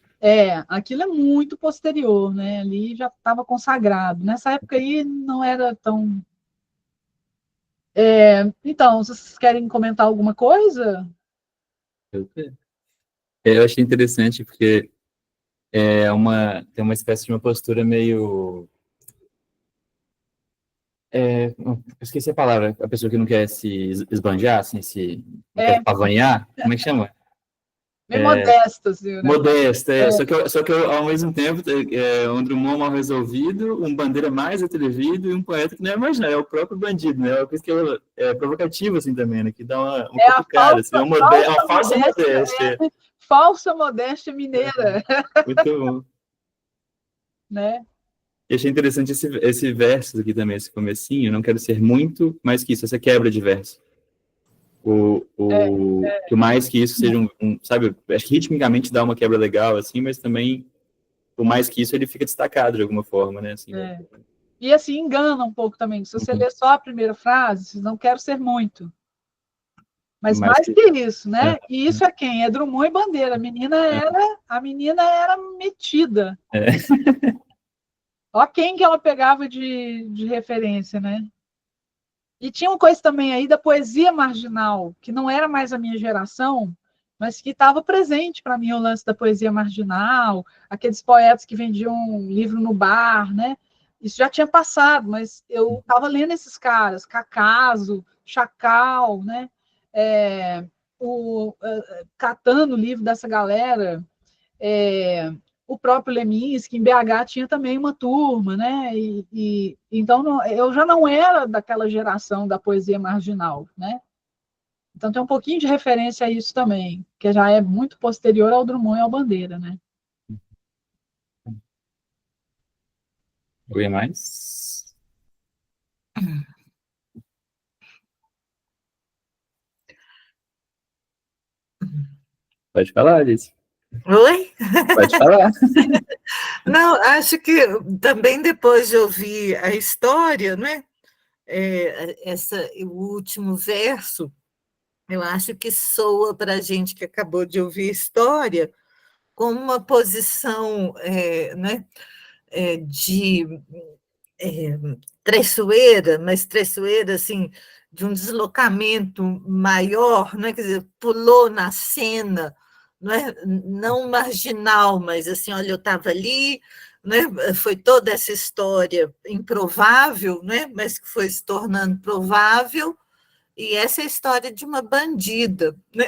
Aquilo é muito posterior, né? Ali já estava consagrado. Nessa época aí não era tão... Então, vocês querem comentar alguma coisa? Eu achei interessante porque tem uma espécie de uma postura meio... eu esqueci a palavra, a pessoa que não quer se esbanjar, assim, não quer pavonear, como é que chama? Bem modesto, assim, né? Modesta, Só que eu, ao mesmo tempo, um Drummond mal resolvido, um Bandeira mais atrevido e um poeta que não é mais nada, é o próprio bandido, né? É uma coisa que é provocativa, assim, também, né? Que dá uma cutucada, assim, uma falsa modéstia. Falsa modéstia mineira. Muito bom. Né? E achei interessante esse verso aqui também, esse comecinho, não quero ser muito mais que isso, essa quebra de verso. Que mais que isso seja sabe, acho que ritmicamente dá uma quebra legal, assim, mas também, por mais que isso, ele fica destacado de alguma forma, né? Assim, E assim, engana um pouco também. Se você ler só a primeira frase, não quero ser muito. Mas mais que isso, né? E isso é quem? É Drummond e Bandeira. A menina era metida. Ó quem que ela pegava de referência, né? E tinha uma coisa também aí da poesia marginal, que não era mais a minha geração, mas que estava presente para mim o lance da poesia marginal, aqueles poetas que vendiam um livro no bar, né? Isso já tinha passado, mas eu estava lendo esses caras, Cacaso, Chacal, né? Catando o livro dessa galera, o próprio Leminski, em BH tinha também uma turma, né? Então eu já não era daquela geração da poesia marginal, né? Então tem um pouquinho de referência a isso também, que já é muito posterior ao Drummond e ao Bandeira, né? Alguém mais? Pode falar, Alice. Oi? Pode falar. Não, acho que também depois de ouvir a história, né? O último verso, eu acho que soa para a gente que acabou de ouvir a história como uma posição né, de traiçoeira, mas traiçoeira assim, de um deslocamento maior, né? Quer dizer, pulou na cena, não marginal, mas assim, olha, eu estava ali, né? Foi toda essa história improvável, né? Mas que foi se tornando provável, e essa é a história de uma bandida, né?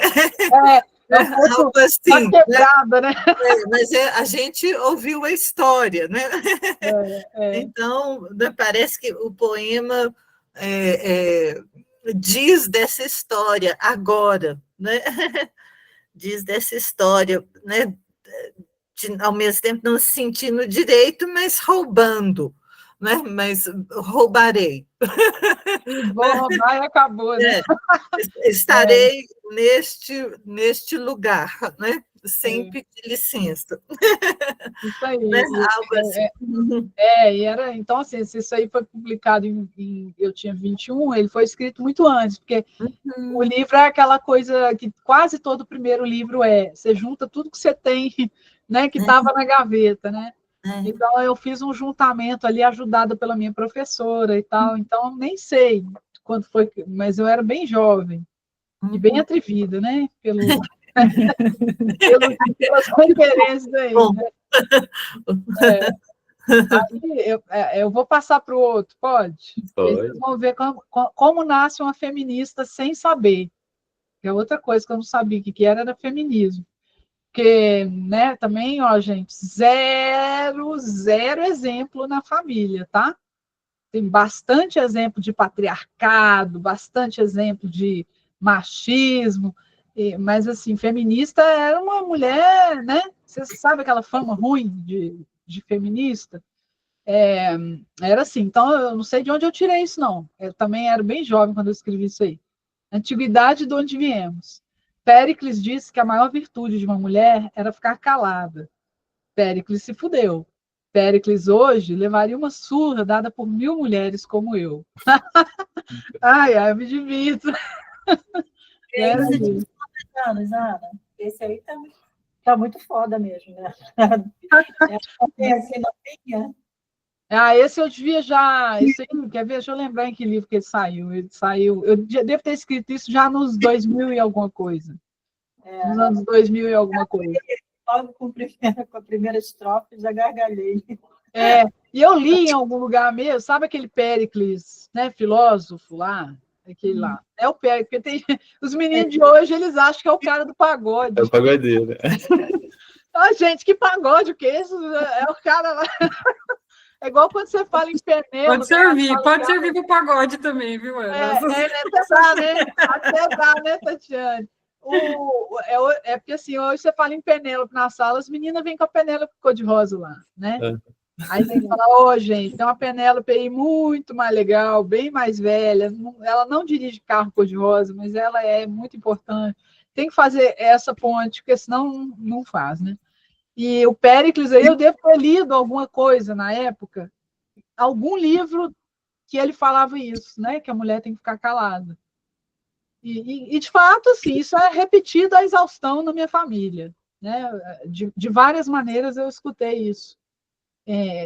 Algo assim, quebrada, né? Mas a gente ouviu a história, né? Então, parece que o poema diz dessa história agora, né? Diz dessa história, né? Ao mesmo tempo não se sentindo direito, mas roubando, né? Mas roubarei. Vou roubar e acabou, né? Estarei neste lugar, né? Sem pedir licença. Isso aí. Né? Algo assim. E era, então, assim, isso aí foi publicado eu tinha 21, ele foi escrito muito antes, porque o livro é aquela coisa que quase todo primeiro livro você junta tudo que você tem, né, que estava na gaveta, né? Então, eu fiz um juntamento ali, ajudada pela minha professora e tal, então, nem sei quando foi, mas eu era bem jovem e bem atrevida, né, pelas referências aí, né? Aí eu vou passar para o outro, pode? Vocês vão ver como nasce uma feminista sem saber. Que é outra coisa que eu não sabia o que era feminismo. Porque, né, também, ó, gente, zero exemplo na família, tá? Tem bastante exemplo de patriarcado, bastante exemplo de machismo, mas, assim, feminista era uma mulher, né? Você sabe aquela fama ruim de feminista? Era assim, então eu não sei de onde eu tirei isso, não. Eu também era bem jovem quando eu escrevi isso aí. Antiguidade de onde viemos. Péricles disse que a maior virtude de uma mulher era ficar calada. Péricles se fudeu. Péricles hoje levaria uma surra dada por 1000 mulheres como eu. Ai, eu me divirto. Você tinha quantos anos, Ana? Esse aí tá muito foda mesmo, né? Esse novinha. Esse eu devia já. Esse aí, quer ver? Deixa eu lembrar em que livro que ele saiu. Ele saiu. Eu devo ter escrito isso já nos 2000 e alguma coisa. Nos anos 2000 e alguma coisa. Logo com a primeira estrofe, já gargalhei. E eu li em algum lugar mesmo, sabe aquele Péricles, né, filósofo lá? Aquele lá. É o Péricles, porque tem, os meninos de hoje, eles acham que é o cara do pagode. É o pagodeiro. Gente, que pagode, o que é isso? É o cara lá. É igual quando você fala em Penelo. Pode servir para o pagode também, viu, Ana? Até dá, né, Tatiane? É porque assim, hoje você fala em Penélope na sala, as meninas vêm com a Penélope cor-de-rosa lá, né? Aí tem que falar, gente, tem uma Penélope aí muito mais legal, bem mais velha, ela não dirige carro cor-de-rosa, mas ela é muito importante. Tem que fazer essa ponte, porque senão não faz, né? E o Péricles aí, eu devo ter lido alguma coisa na época, algum livro que ele falava isso, né? Que a mulher tem que ficar calada. E de fato, assim, isso é repetido à exaustão na minha família, né? De várias maneiras eu escutei isso,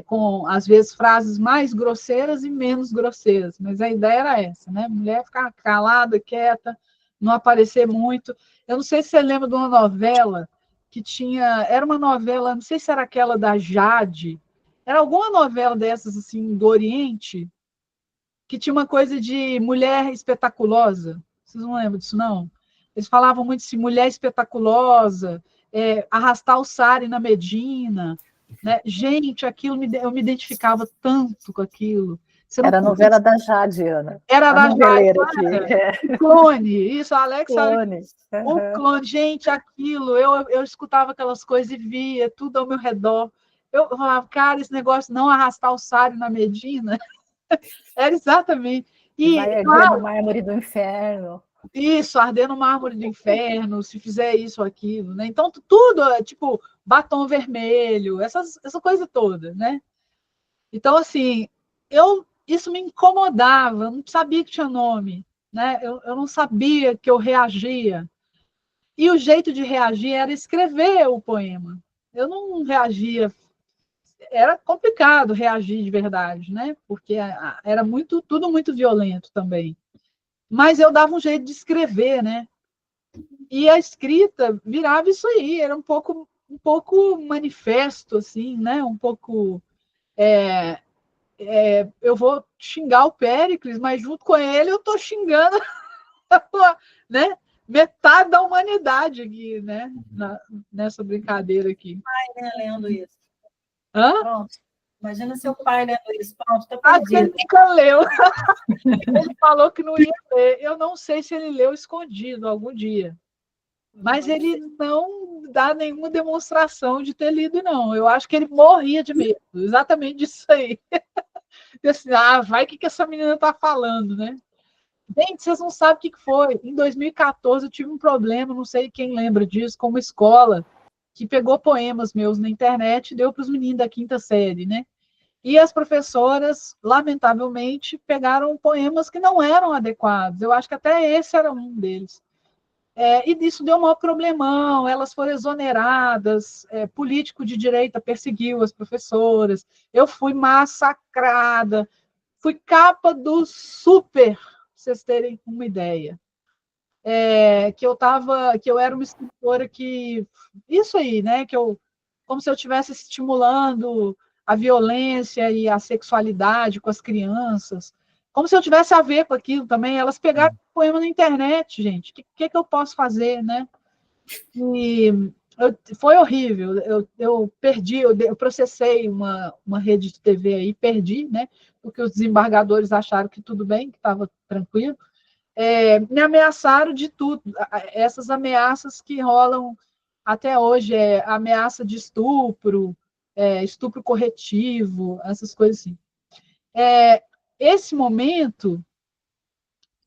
com, às vezes, frases mais grosseiras e menos grosseiras, mas a ideia era essa, né? Mulher ficar calada, quieta, não aparecer muito. Eu não sei se você lembra de uma novela que era uma novela, não sei se era aquela da Jade, era alguma novela dessas, assim, do Oriente, que tinha uma coisa de mulher espetaculosa. Vocês não lembram disso, não? Eles falavam muito assim, mulher espetaculosa, arrastar o sari na Medina, né? Gente, aquilo eu me identificava tanto com aquilo. Era a novela da Jade, Ana. Era da Jade. Aqui. Clone, isso, Alex. Clone. O clone, gente, aquilo, eu escutava aquelas coisas e via tudo ao meu redor. Eu falava, cara, esse negócio não arrastar o sari na Medina, era exatamente. E, vai arder no mármore do inferno. Isso, arder no mármore do inferno, se fizer isso ou aquilo, né? Então, tudo é tipo batom vermelho, essa coisa toda, né? Então, assim, isso me incomodava, eu não sabia que tinha nome, né? Eu não sabia que eu reagia. E o jeito de reagir era escrever o poema. Eu não reagia, era complicado reagir de verdade, né? Porque era tudo muito violento também. Mas eu dava um jeito de escrever, né? E a escrita virava isso aí, era um pouco manifesto, assim, né? Um pouco... eu vou xingar o Péricles, mas junto com ele eu estou xingando né? Metade da humanidade aqui, né? Nessa brincadeira aqui. Pai, né, lendo isso. Hã? Pronto. Imagina seu pai lendo isso. Pronto, tá ele perdido. nunca leu. Ele falou que não ia ler. Eu não sei se ele leu escondido algum dia. Mas ele não dá nenhuma demonstração de ter lido, não. Eu acho que ele morria de medo. Exatamente disso aí. Assim, vai que essa menina está falando, né? Gente, vocês não sabem o que foi. Em 2014, eu tive um problema, não sei quem lembra disso, com uma escola que pegou poemas meus na internet e deu para os meninos da quinta série, né? E as professoras, lamentavelmente, pegaram poemas que não eram adequados. Eu acho que até esse era um deles. E isso deu um maior problemão, elas foram exoneradas, político de direita perseguiu as professoras, eu fui massacrada, fui capa do Super, para vocês terem uma ideia. Que eu era uma escritora que... Isso aí, né? Como se eu estivesse estimulando a violência e a sexualidade com as crianças, como se eu tivesse a ver com aquilo também. Elas pegaram o poema na internet, gente. O que eu posso fazer, né? E foi horrível. Eu perdi, eu processei uma rede de TV aí, perdi, né? Porque os desembargadores acharam que tudo bem, que estava tranquilo. Me ameaçaram de tudo. Essas ameaças que rolam até hoje, ameaça de estupro, estupro corretivo, essas coisas assim. Esse momento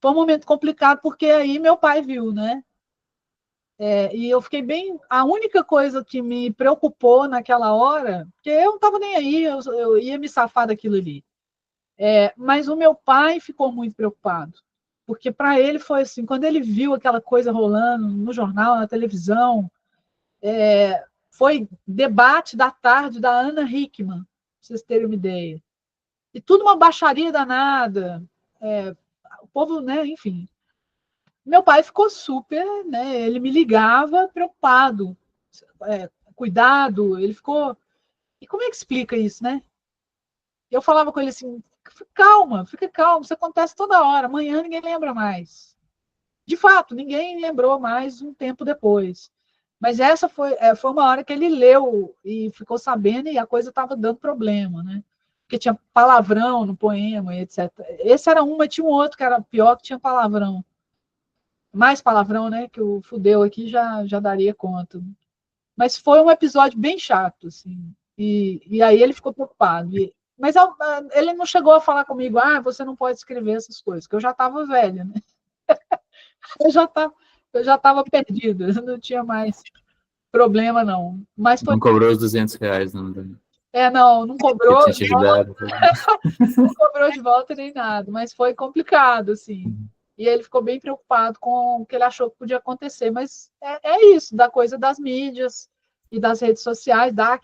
foi um momento complicado, porque aí meu pai viu, né? E eu fiquei bem... A única coisa que me preocupou naquela hora, porque eu não estava nem aí, eu ia me safar daquilo ali. Mas o meu pai ficou muito preocupado, porque para ele foi assim, quando ele viu aquela coisa rolando no jornal, na televisão, foi debate da tarde da Ana Hickman, para vocês terem uma ideia. E tudo uma baixaria danada, o povo, né, enfim. Meu pai ficou super, né, ele me ligava preocupado, cuidado, ele ficou... E como é que explica isso, né? Eu falava com ele assim, fica calmo, isso acontece toda hora, amanhã ninguém lembra mais. De fato, ninguém lembrou mais um tempo depois. Mas essa foi uma hora que ele leu e ficou sabendo e a coisa estava dando problema, né? Porque tinha palavrão no poema e etc. Esse era uma, tinha um outro que era pior, que tinha palavrão. Mais palavrão, né? Que o fudeu aqui já daria conta. Mas foi um episódio bem chato, assim. E aí ele ficou preocupado. Mas ele não chegou a falar comigo, você não pode escrever essas coisas, porque eu já estava velha, né? Eu já estava perdida, não tinha mais problema, não. Mas foi... Não cobrou os R$ 200, não. Não Que cobrou, tinha te ajudado. não cobrou de volta nem nada, mas foi complicado, assim. E ele ficou bem preocupado com o que ele achou que podia acontecer. Mas é isso, da coisa das mídias e das redes sociais, dá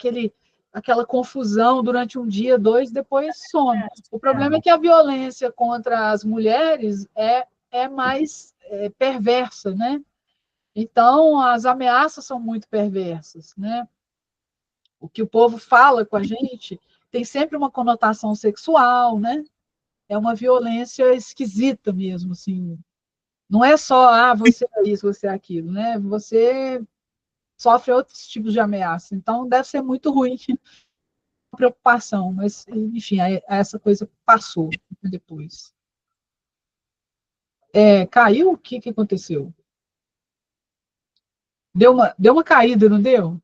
aquela confusão durante um dia, dois, depois some. O problema é que a violência contra as mulheres é mais perversa, né? Então, as ameaças são muito perversas, né? O que o povo fala com a gente tem sempre uma conotação sexual, né? É uma violência esquisita mesmo, assim. Não é só, você é isso, você é aquilo, né? Você sofre outros tipos de ameaça. Então, deve ser muito ruim a preocupação. Mas, enfim, essa coisa passou depois. Caiu? O que aconteceu? Deu uma caída, não deu?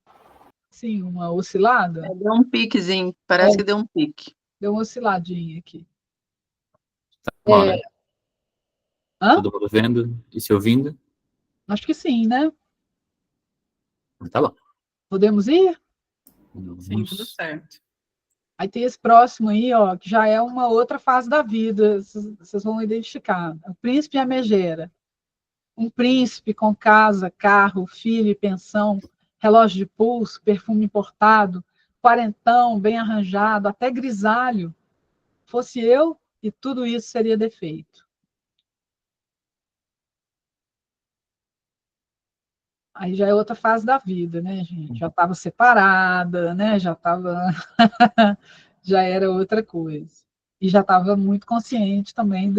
Sim, uma oscilada? Deu um piquezinho, parece que deu um pique. Deu uma osciladinha aqui. Bom, né? Hã? Todo mundo vendo e se ouvindo? Acho que sim, né? Tá bom. Podemos ir? Sim, tudo certo. Aí tem esse próximo aí, ó, que já é uma outra fase da vida, vocês vão identificar. O príncipe e a megera. Um príncipe com casa, carro, filho e pensão, relógio de pulso, perfume importado, quarentão, bem arranjado, até grisalho. Fosse eu, e tudo isso seria defeito. Aí já é outra fase da vida, né, gente? Já estava separada, né? Já era outra coisa. E já estava muito consciente também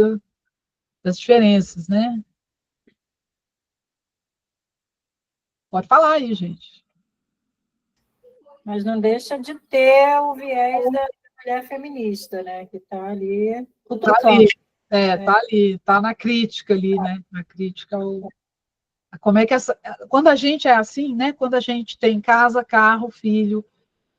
das diferenças, né? Pode falar aí, gente. Mas não deixa de ter o viés da mulher feminista, né? Que está ali cutucando. Tá ali, tá na crítica ali, né? Na crítica como é que quando a gente é assim, né? Quando a gente tem casa, carro, filho,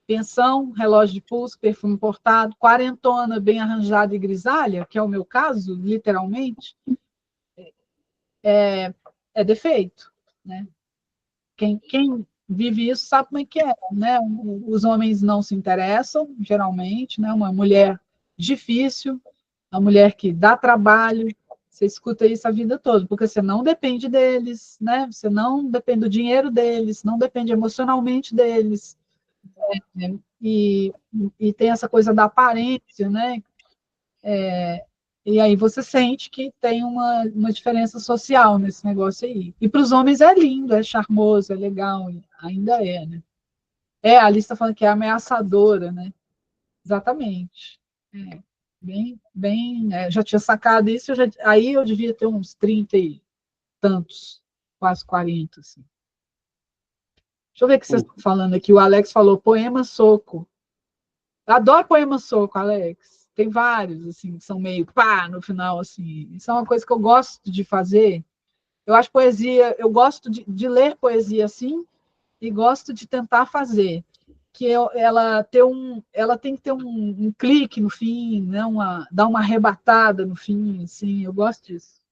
pensão, relógio de pulso, perfume importado, quarentona, bem arranjada e grisalha, que é o meu caso, literalmente, é defeito, né? Quem vive isso sabe como é que é, né? Os homens não se interessam, geralmente, né? Uma mulher difícil, uma mulher que dá trabalho, você escuta isso a vida toda, porque você não depende deles, né? Você não depende do dinheiro deles, não depende emocionalmente deles, né? E tem essa coisa da aparência, né? E aí você sente que tem uma diferença social nesse negócio aí. E para os homens é lindo, é charmoso, é legal, ainda é, né? A Alice está falando que é ameaçadora, né? Exatamente. Já tinha sacado isso, aí eu devia ter uns 30 e tantos, quase 40, assim. Deixa eu ver o que vocês estão falando aqui. O Alex falou poema soco. Eu adoro poema soco, Alex. Tem vários, assim, que são meio pá no final, assim. Isso é uma coisa que eu gosto de fazer. Eu acho poesia, eu gosto de ler poesia assim e gosto de tentar fazer. Ela tem que ter um clique no fim, né? Dar uma arrebatada no fim, assim. Eu gosto disso.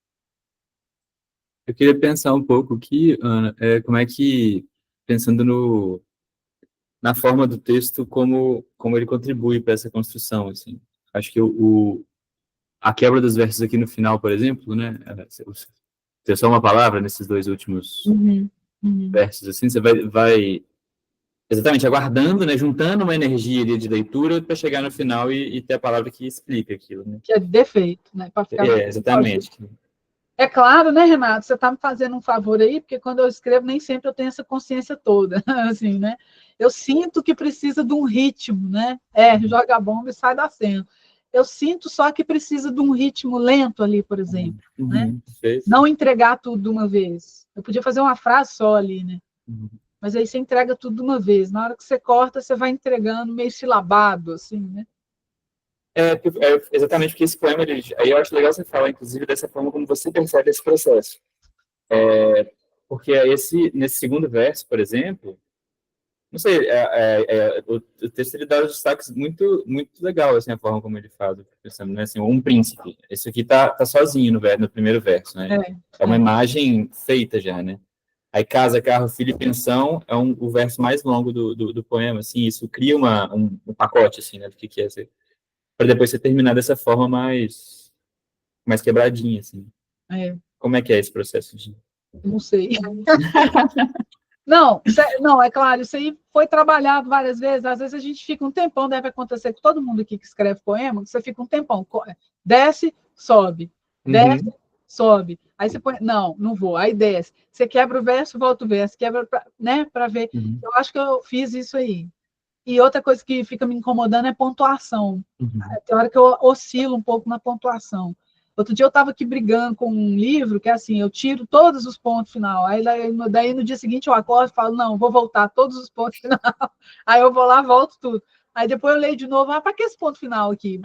Eu queria pensar um pouco aqui, Ana, como é que, pensando na forma do texto, como ele contribui para essa construção, assim. Acho que a quebra dos versos aqui no final, por exemplo, né, ter só uma palavra nesses dois últimos versos, assim, você vai exatamente aguardando, né, juntando uma energia ali de leitura para chegar no final e ter a palavra que explica aquilo, né? Que é defeito, né? Para ficar exatamente. É claro, né, Renato? Você está me fazendo um favor aí, porque quando eu escrevo, nem sempre eu tenho essa consciência toda, assim, né? Eu sinto que precisa de um ritmo, né? Joga a bomba e sai da cena. Eu sinto só que precisa de um ritmo lento ali, por exemplo, né? Não entregar tudo de uma vez. Eu podia fazer uma frase só ali, né? Mas aí você entrega tudo de uma vez. Na hora que você corta, você vai entregando meio silabado, assim, né? Exatamente porque esse poema, aí eu acho legal você falar, inclusive, dessa forma como você percebe esse processo. Porque nesse segundo verso, por exemplo, não sei, o texto ele dá os destaques muito, muito legal, assim, a forma como ele faz, pensando, né, assim, um príncipe. Esse aqui tá sozinho no primeiro verso, né? É uma imagem feita já, né? Aí casa, carro, filho e pensão é o verso mais longo do poema, assim, isso cria um pacote, assim, né, do que é esse, para depois você terminar dessa forma mais quebradinha, assim. Como é que é esse processo de... Não sei. Não, não, é claro, isso aí foi trabalhado várias vezes, às vezes a gente fica um tempão, deve acontecer com todo mundo aqui que escreve poema, você fica um tempão, desce, sobe, desce, sobe, aí você põe, não vou, aí desce, você quebra o verso, volta o verso, quebra, né, para ver, eu acho que eu fiz isso aí. E outra coisa que fica me incomodando é pontuação, tem hora que eu oscilo um pouco na pontuação. Outro dia eu estava aqui brigando com um livro que é assim, eu tiro todos os pontos final, aí daí no dia seguinte eu acordo e falo, não, vou voltar todos os pontos final, aí eu vou lá, volto tudo. Aí depois eu leio de novo, para que esse ponto final aqui?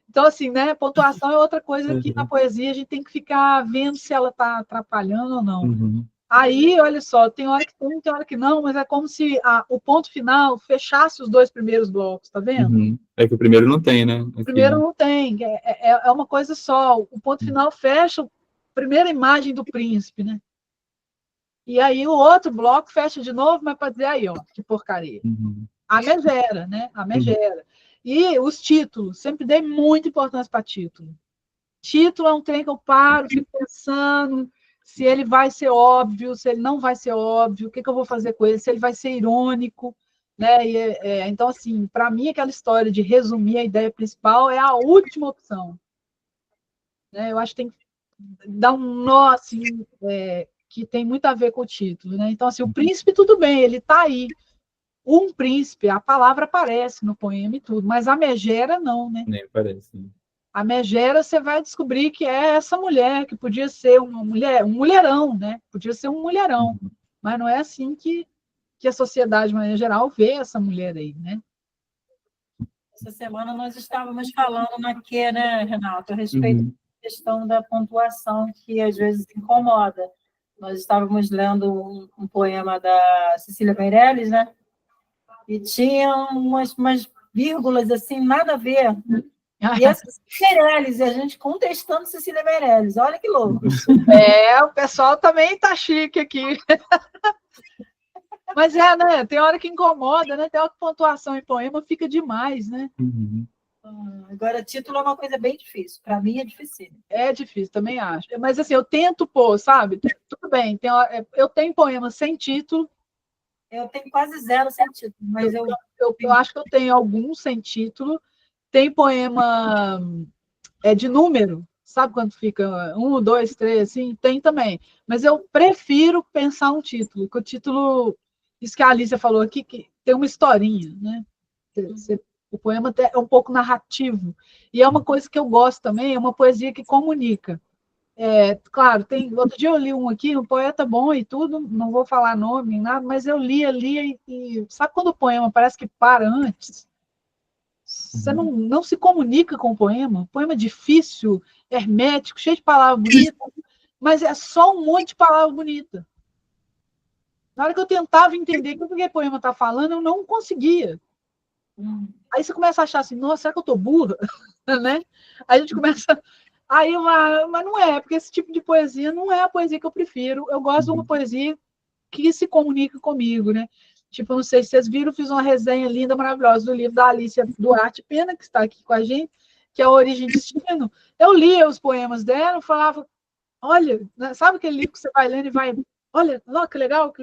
Então, assim, né, pontuação é outra coisa que na poesia a gente tem que ficar vendo se ela está atrapalhando ou não. Aí, olha só, tem hora que tem, tem hora que não, mas é como se o ponto final fechasse os dois primeiros blocos, tá vendo? É que o primeiro não tem, né? O primeiro não tem, é uma coisa só. O ponto final fecha a primeira imagem do príncipe, né? E aí o outro bloco fecha de novo, mas para dizer aí, ó, que porcaria. A megera, né? A megera. E os títulos, sempre dei muita importância para título. Título é um trem que eu paro, fico pensando se ele vai ser óbvio, se ele não vai ser óbvio, o que eu vou fazer com ele, se ele vai ser irônico, né? Então, assim, para mim, aquela história de resumir a ideia principal é a última opção. Né? Eu acho que tem que dar um nó, assim, que tem muito a ver com o título. Né? Então, assim, o príncipe, tudo bem, ele está aí. Um príncipe, a palavra aparece no poema e tudo, mas a megera não, né? Nem parece. A megera, você vai descobrir que é essa mulher, que podia ser uma mulher, um mulherão, né? Podia ser um mulherão, mas não é assim que a sociedade, de maneira geral, vê essa mulher aí, né? Essa semana nós estávamos falando né, Renato, a respeito da questão da pontuação que às vezes incomoda. Nós estávamos lendo um poema da Cecília Meirelles, né? E tinha umas vírgulas assim, nada a ver. E a Cecília Meirelles, e a gente contestando Cecília Meirelles. Olha que louco. O pessoal também tá chique aqui. Mas né? Tem hora que incomoda, né? Tem hora que pontuação em poema fica demais, né? Agora, título é uma coisa bem difícil. Para mim é difícil. É difícil, também acho. Mas assim, eu tento pôr, sabe? Tudo bem. Eu tenho poema sem título. Eu tenho quase zero sem título, mas eu acho que eu tenho alguns sem título. Tem poema de número, sabe quando fica 1, 2, 3, assim? Tem também. Mas eu prefiro pensar um título, que o título, isso que a Alicia falou aqui, que tem uma historinha, né? O poema é um pouco narrativo. E é uma coisa que eu gosto também, é uma poesia que comunica. Claro, outro dia eu li um aqui, um poeta bom e tudo, não vou falar nome nem nada, mas eu lia e sabe quando o poema parece que para antes? Você não se comunica com o poema difícil, hermético, cheio de palavras bonitas, mas é só um monte de palavras bonitas. Na hora que eu tentava entender o que o poema está falando, eu não conseguia. Aí você começa a achar assim, nossa, será que eu estou burra? Né? Aí a gente começa Aí eu, mas não é, porque esse tipo de poesia não é a poesia que eu prefiro. Eu gosto de uma poesia que se comunica comigo, né? Tipo, não sei se vocês viram, fiz uma resenha linda, maravilhosa do livro da Alicia Duarte Pena, que está aqui com a gente, que é A Origem e Destino. Eu lia os poemas dela, falava, olha, né, sabe aquele livro que você vai lendo e vai, olha, que legal,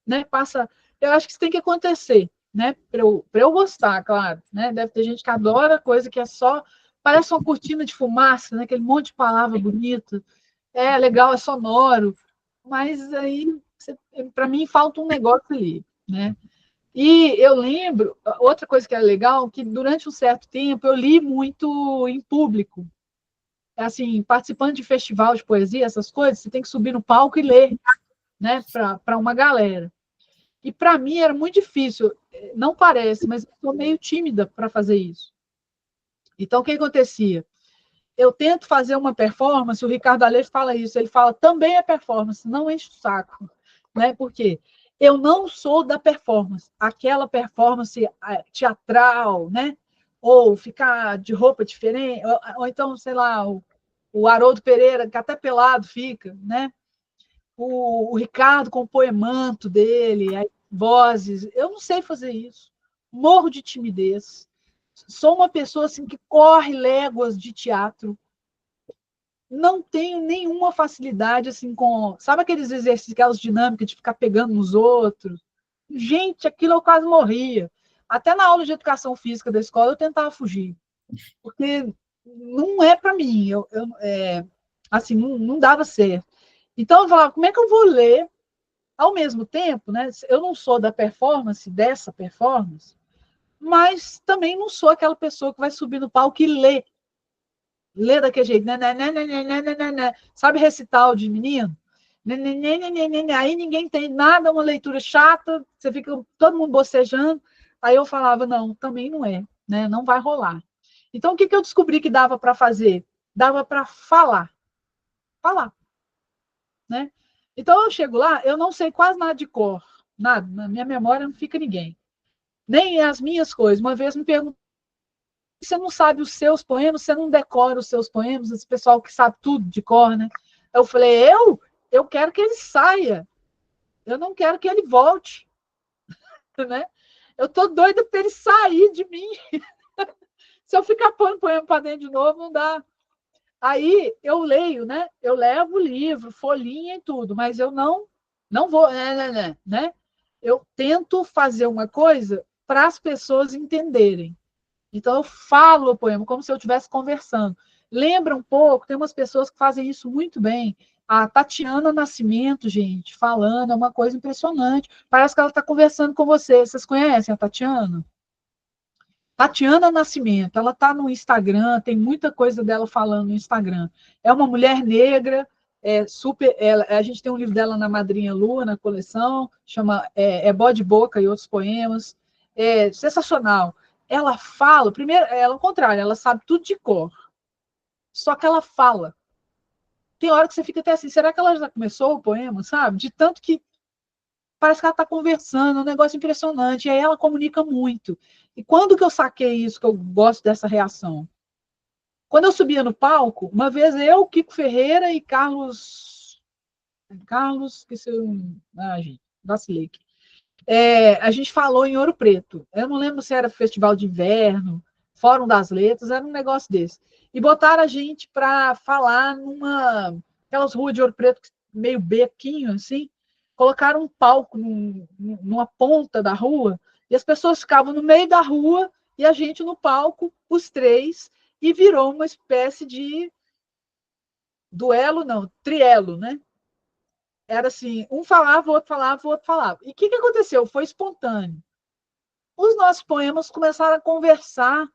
né? Passa. Eu acho que isso tem que acontecer, né? Para eu gostar, claro, né? Deve ter gente que adora coisa que é só, parece uma cortina de fumaça, né? Aquele monte de palavra bonita. É legal, é sonoro, mas aí, para mim, falta um negócio ali, né? E eu lembro, outra coisa que é legal, que durante um certo tempo eu li muito em público, assim, participando de festival de poesia, essas coisas, você tem que subir no palco e ler, né, para uma galera. E para mim era muito difícil, não parece, mas eu sou meio tímida para fazer isso. Então, o que acontecia? Eu tento fazer uma performance, o Ricardo Aleixo fala isso, ele fala, também é performance, não enche o saco, né? Porque eu não sou da performance, aquela performance teatral, né? Ou ficar de roupa diferente, ou então, sei lá, o Haroldo Pereira, que até pelado fica, né? O Ricardo com o poemanto dele, as vozes, eu não sei fazer isso, morro de timidez, sou uma pessoa assim que corre léguas de teatro, não tenho nenhuma facilidade assim com. Sabe aqueles exercícios, aquelas dinâmicas de ficar pegando nos outros? Gente, aquilo eu quase morria. Até na aula de educação física da escola eu tentava fugir, porque não é para mim. Assim, não dava certo. Então eu falava, como é que eu vou ler ao mesmo tempo, né? Eu não sou da performance, dessa performance, mas também não sou aquela pessoa que vai subir no palco e ler daquele jeito, né? Sabe recital de menino? Aí ninguém tem nada, uma leitura chata, você fica todo mundo bocejando. Aí eu falava, não, também não é, né? Não vai rolar. Então, o que eu descobri que dava para fazer? Dava para falar, né? Então, eu chego lá, eu não sei quase nada de cor, nada, na minha memória não fica ninguém. Nem as minhas coisas. Uma vez me perguntaram, você não sabe os seus poemas, você não decora os seus poemas, esse pessoal que sabe tudo de cor, né? Eu falei, eu quero que ele saia, eu não quero que ele volte, né? Eu tô doida para ele sair de mim. Se eu ficar pondo poema para dentro de novo, não dá. Aí eu leio, né? Eu levo o livro, folhinha e tudo, mas eu não vou, né? Eu tento fazer uma coisa para as pessoas entenderem. Então, eu falo o poema como se eu estivesse conversando. Lembra um pouco, tem umas pessoas que fazem isso muito bem. A Tatiana Nascimento, gente, falando, é uma coisa impressionante. Parece que ela está conversando com você. Vocês conhecem a Tatiana? Tatiana Nascimento, ela está no Instagram, tem muita coisa dela falando no Instagram. É uma mulher negra, super. A gente tem um livro dela na Madrinha Lua, na coleção, chama Bode Boca e Outros Poemas. É sensacional. Ela fala, primeiro, ela ao contrário, ela sabe tudo de cor. Só que ela fala. Tem hora que você fica até assim, será que ela já começou o poema, sabe? De tanto que parece que ela está conversando, é um negócio impressionante. E aí ela comunica muito. E quando que eu saquei isso, que eu gosto dessa reação? Quando eu subia no palco, uma vez eu, Kiko Ferreira e Carlos, que gente, vacilei aqui. A gente falou em Ouro Preto. Eu não lembro se era Festival de Inverno, Fórum das Letras, era um negócio desse. E botaram a gente para falar aquelas ruas de Ouro Preto, meio bequinho, assim, colocaram um palco numa ponta da rua, e as pessoas ficavam no meio da rua, e a gente no palco, os três, e virou uma espécie de duelo, não, trielo, né? Era assim, um falava, o outro falava, o outro falava. E o que aconteceu? Foi espontâneo. Os nossos poemas começaram a conversar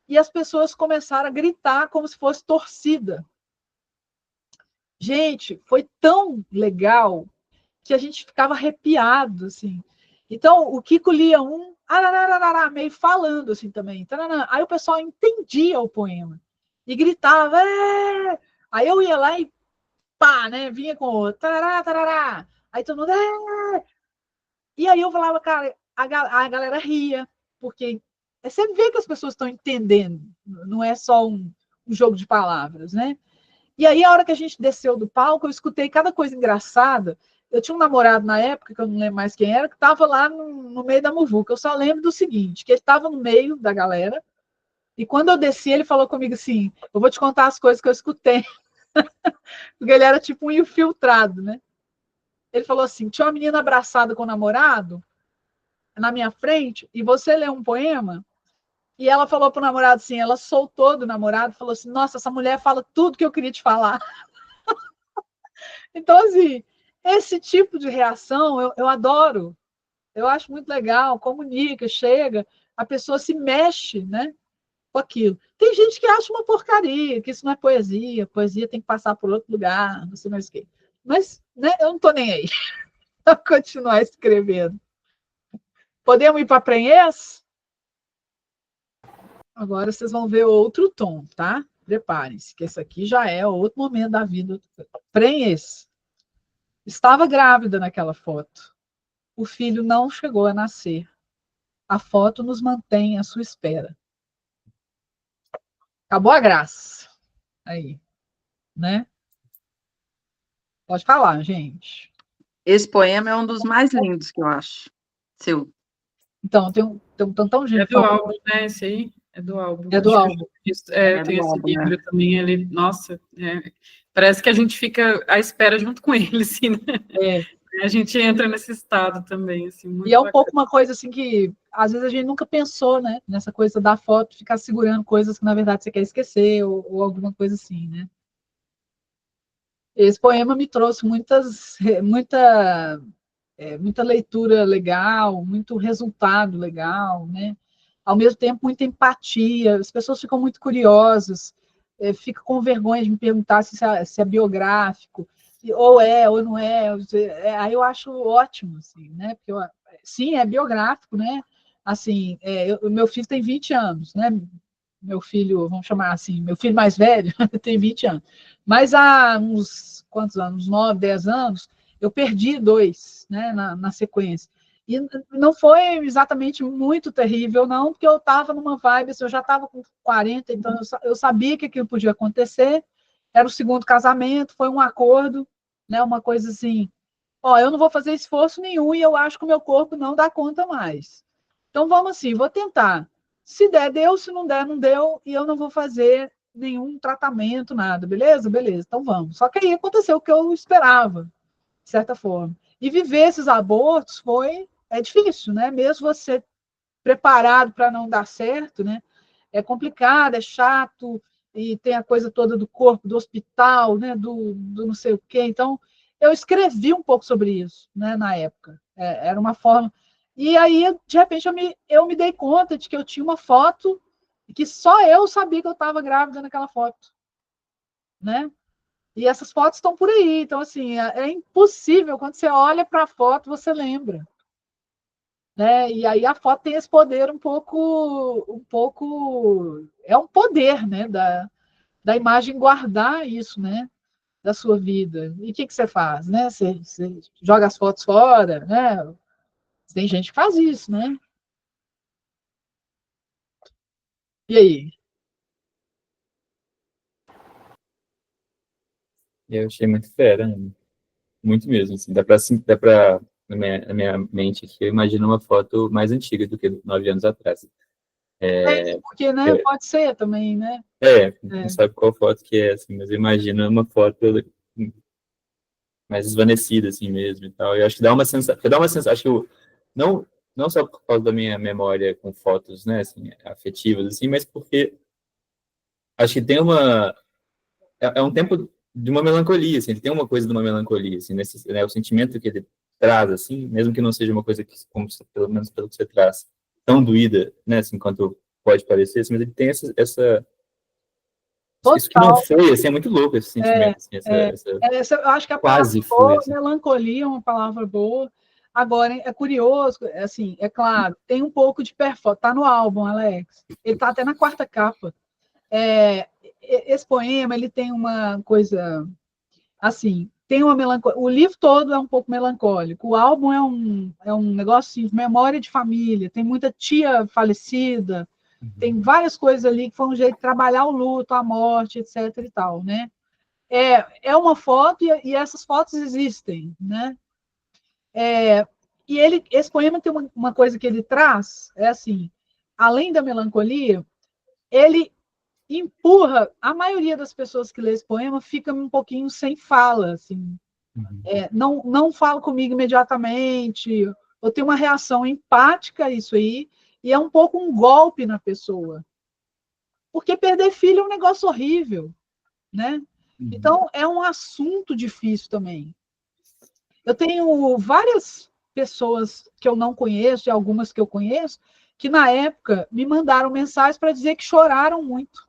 e as pessoas começaram a gritar como se fosse torcida. Gente, foi tão legal que a gente ficava arrepiado, assim. Então, o Kiko lia meio falando assim também. Aí o pessoal entendia o poema e gritava. É! Aí eu ia lá e pá, né? Vinha com o tarará, tarará. Aí todo mundo. É! E aí eu falava, cara, a galera ria, porque você vê que as pessoas estão entendendo, não é só um um jogo de palavras, né? E aí, a hora que a gente desceu do palco, eu escutei cada coisa engraçada. Eu tinha um namorado na época, que eu não lembro mais quem era, que estava lá no meio da muvuca. Eu só lembro do seguinte, que ele estava no meio da galera, e quando eu desci, ele falou comigo assim, eu vou te contar as coisas que eu escutei. Porque ele era tipo um infiltrado, né? Ele falou assim, tinha uma menina abraçada com o namorado na minha frente, e você leu um poema, e ela falou pro namorado assim, ela soltou do namorado, falou assim, nossa, essa mulher fala tudo que eu queria te falar. Então, assim, esse tipo de reação eu adoro. Eu acho muito legal, comunica, chega, a pessoa se mexe, né, com aquilo. Tem gente que acha uma porcaria, que isso não é poesia, poesia tem que passar por outro lugar, não sei mais o quê. Mas, né, eu não estou nem aí. Vou continuar escrevendo. Podemos ir para Prenhez? Agora vocês vão ver outro tom, tá? Preparem-se, que esse aqui já é outro momento da vida. Prenhez. Estava grávida naquela foto. O filho não chegou a nascer. A foto nos mantém à sua espera. Acabou a graça. Aí, né? Pode falar, gente. Esse poema é um dos mais lindos que eu acho. Seu. Então, tem um tantão de gente. É do álbum, né? Esse aí é do álbum. É do álbum. Eu tenho esse livro também. Ele, nossa, parece que a gente fica à espera junto com ele, assim, né? A gente entra nesse estado também, assim. Muito e é um bacana. pouco uma coisa assim que às vezes a gente nunca pensou, né? Nessa coisa da foto, ficar segurando coisas que na verdade você quer esquecer ou alguma coisa assim, né? Esse poema me trouxe muita leitura legal, muito resultado legal, né? Ao mesmo tempo, muita empatia. As pessoas ficam muito curiosas, ficam com vergonha de me perguntar se é biográfico, ou não é. Aí eu acho ótimo, assim, né? Porque sim, é biográfico, né? Assim, meu filho tem 20 anos, né? Meu filho, vamos chamar assim, meu filho mais velho tem 20 anos. Mas há uns, quantos anos? 9, 10 anos, eu perdi 2, né, na sequência. E não foi exatamente muito terrível, não, porque eu estava numa vibe, assim, eu já estava com 40, então eu sabia que aquilo podia acontecer, era o segundo casamento, foi um acordo, né, uma coisa assim, eu não vou fazer esforço nenhum e eu acho que o meu corpo não dá conta mais. Então vamos assim, vou tentar. Se der, deu, se não der, não deu, e eu não vou fazer nenhum tratamento, nada, beleza? Beleza, então vamos. Só que aí aconteceu o que eu esperava, de certa forma. E viver esses abortos é difícil, né? Mesmo você preparado para não dar certo, né? É complicado, é chato, e tem a coisa toda do corpo, do hospital, né? Do não sei o quê. Então, eu escrevi um pouco sobre isso, né? Na época. Era uma forma. E aí, de repente, eu me dei conta de que eu tinha uma foto que só eu sabia que eu estava grávida naquela foto, né? E essas fotos estão por aí. Então, assim, é impossível. Quando você olha para a foto, você lembra. Né? E aí a foto tem esse poder um pouco é um poder, né? Da imagem guardar isso, né? Da sua vida. E o que você faz, né? Você joga as fotos fora, né? Tem gente que faz isso, né? E aí? Eu achei muito fera, né? Muito mesmo, assim, dá pra na minha mente aqui, eu imagino uma foto mais antiga do que 9 anos atrás. Porque, né? Pode ser também, né? Não sabe qual foto que é, assim, mas eu imagino uma foto mais desvanecida, assim mesmo, e tal. Eu acho que dá uma sensação, acho que não só por causa da minha memória com fotos, né, assim, afetivas, assim, mas porque acho que é um tempo de uma melancolia, assim, ele tem uma coisa de uma melancolia, assim, né, o sentimento que ele traz, assim, mesmo que não seja uma coisa que, pelo menos pelo que você traz, tão doída, né, assim, quanto pode parecer, assim, mas ele tem isso que não foi, assim, é muito louco esse sentimento, assim, eu acho que a palavra quase boa, foi, assim. melancolia é uma palavra boa. Agora, é curioso, assim, é claro, tem um pouco de performance, está no álbum, Alex. Ele está até na quarta capa. Esse poema, ele tem uma coisa, assim, tem uma melancolia. O livro todo é um pouco melancólico. O álbum é um negócio assim, de memória de família. Tem muita tia falecida, Tem várias coisas ali que foi um jeito de trabalhar o luto, a morte, etc. e tal, né? É uma foto e essas fotos existem, né? E esse poema tem uma coisa que ele traz, é assim, além da melancolia, ele empurra, a maioria das pessoas que lê esse poema fica um pouquinho sem fala, assim, não fala comigo imediatamente, eu tenho uma reação empática a isso aí, e é um pouco um golpe na pessoa, porque perder filho é um negócio horrível, né? Então, é um assunto difícil também. Eu tenho várias pessoas que eu não conheço, e algumas que eu conheço, que na época me mandaram mensagens para dizer que choraram muito,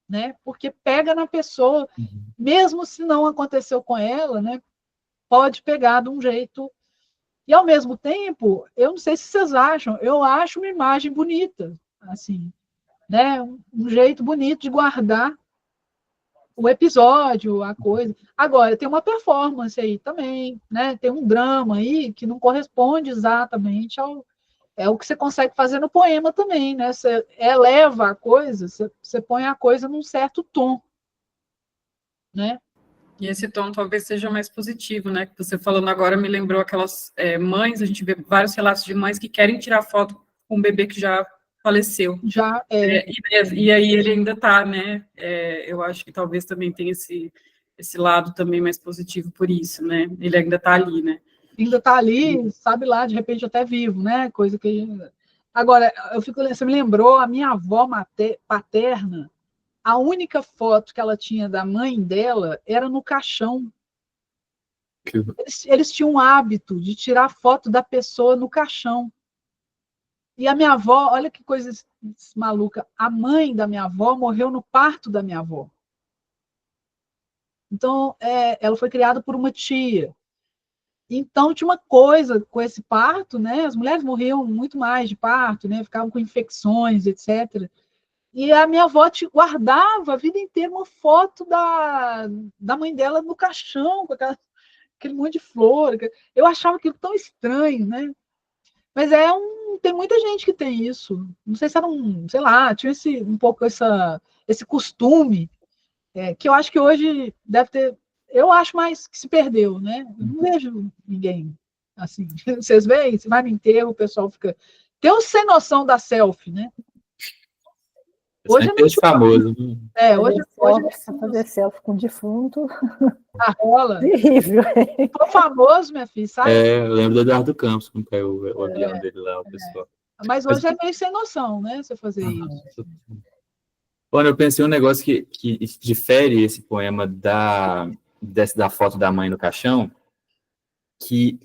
né? Porque pega na pessoa, mesmo se não aconteceu com ela, né? Pode pegar de um jeito. E ao mesmo tempo, eu não sei se vocês acham, eu acho uma imagem bonita, assim, né? Um jeito bonito de guardar o episódio, a coisa. Agora, tem uma performance aí também, né? Tem um drama aí que não corresponde exatamente ao que você consegue fazer no poema também, né? Você eleva a coisa, você põe a coisa num certo tom, né? E esse tom talvez seja mais positivo, né? Que você falando agora me lembrou aquelas mães, a gente vê vários relatos de mães que querem tirar foto com um bebê que já faleceu. Já e aí ele ainda está, né? Eu acho que talvez também tenha esse lado também mais positivo por isso, né? Ele ainda está ali, né? Ainda está ali, sabe lá, de repente até vivo, né? Coisa que... Agora, você me lembrou, a minha avó paterna, a única foto que ela tinha da mãe dela era no caixão. Eles tinham o hábito de tirar foto da pessoa no caixão. E a minha avó, olha que coisa maluca, a mãe da minha avó morreu no parto da minha avó. Então, ela foi criada por uma tia. Então, tinha uma coisa com esse parto, né? As mulheres morriam muito mais de parto, né? Ficavam com infecções, etc. E a minha avó guardava a vida inteira uma foto da mãe dela no caixão, com aquele monte de flor. Eu achava aquilo tão estranho, né? Mas tem muita gente que tem isso. Não sei se era sei lá, tinha um pouco esse costume, que eu acho que hoje deve ter. Eu acho mais que se perdeu, né? Eu não vejo ninguém assim. Vocês veem? Você vai no enterro, o pessoal fica. Tem um sem noção da selfie, né? Hoje é muito famoso. Hoje fazer selfie com defunto. Rola. Terrível. Ficou famoso, minha filha, sabe? Eu lembro do Eduardo Campos, quando caiu o avião dele lá, o pessoal. Mas hoje é meio sem noção, né? Você fazer isso. Bom, eu pensei um negócio que difere esse poema da foto da mãe no caixão, que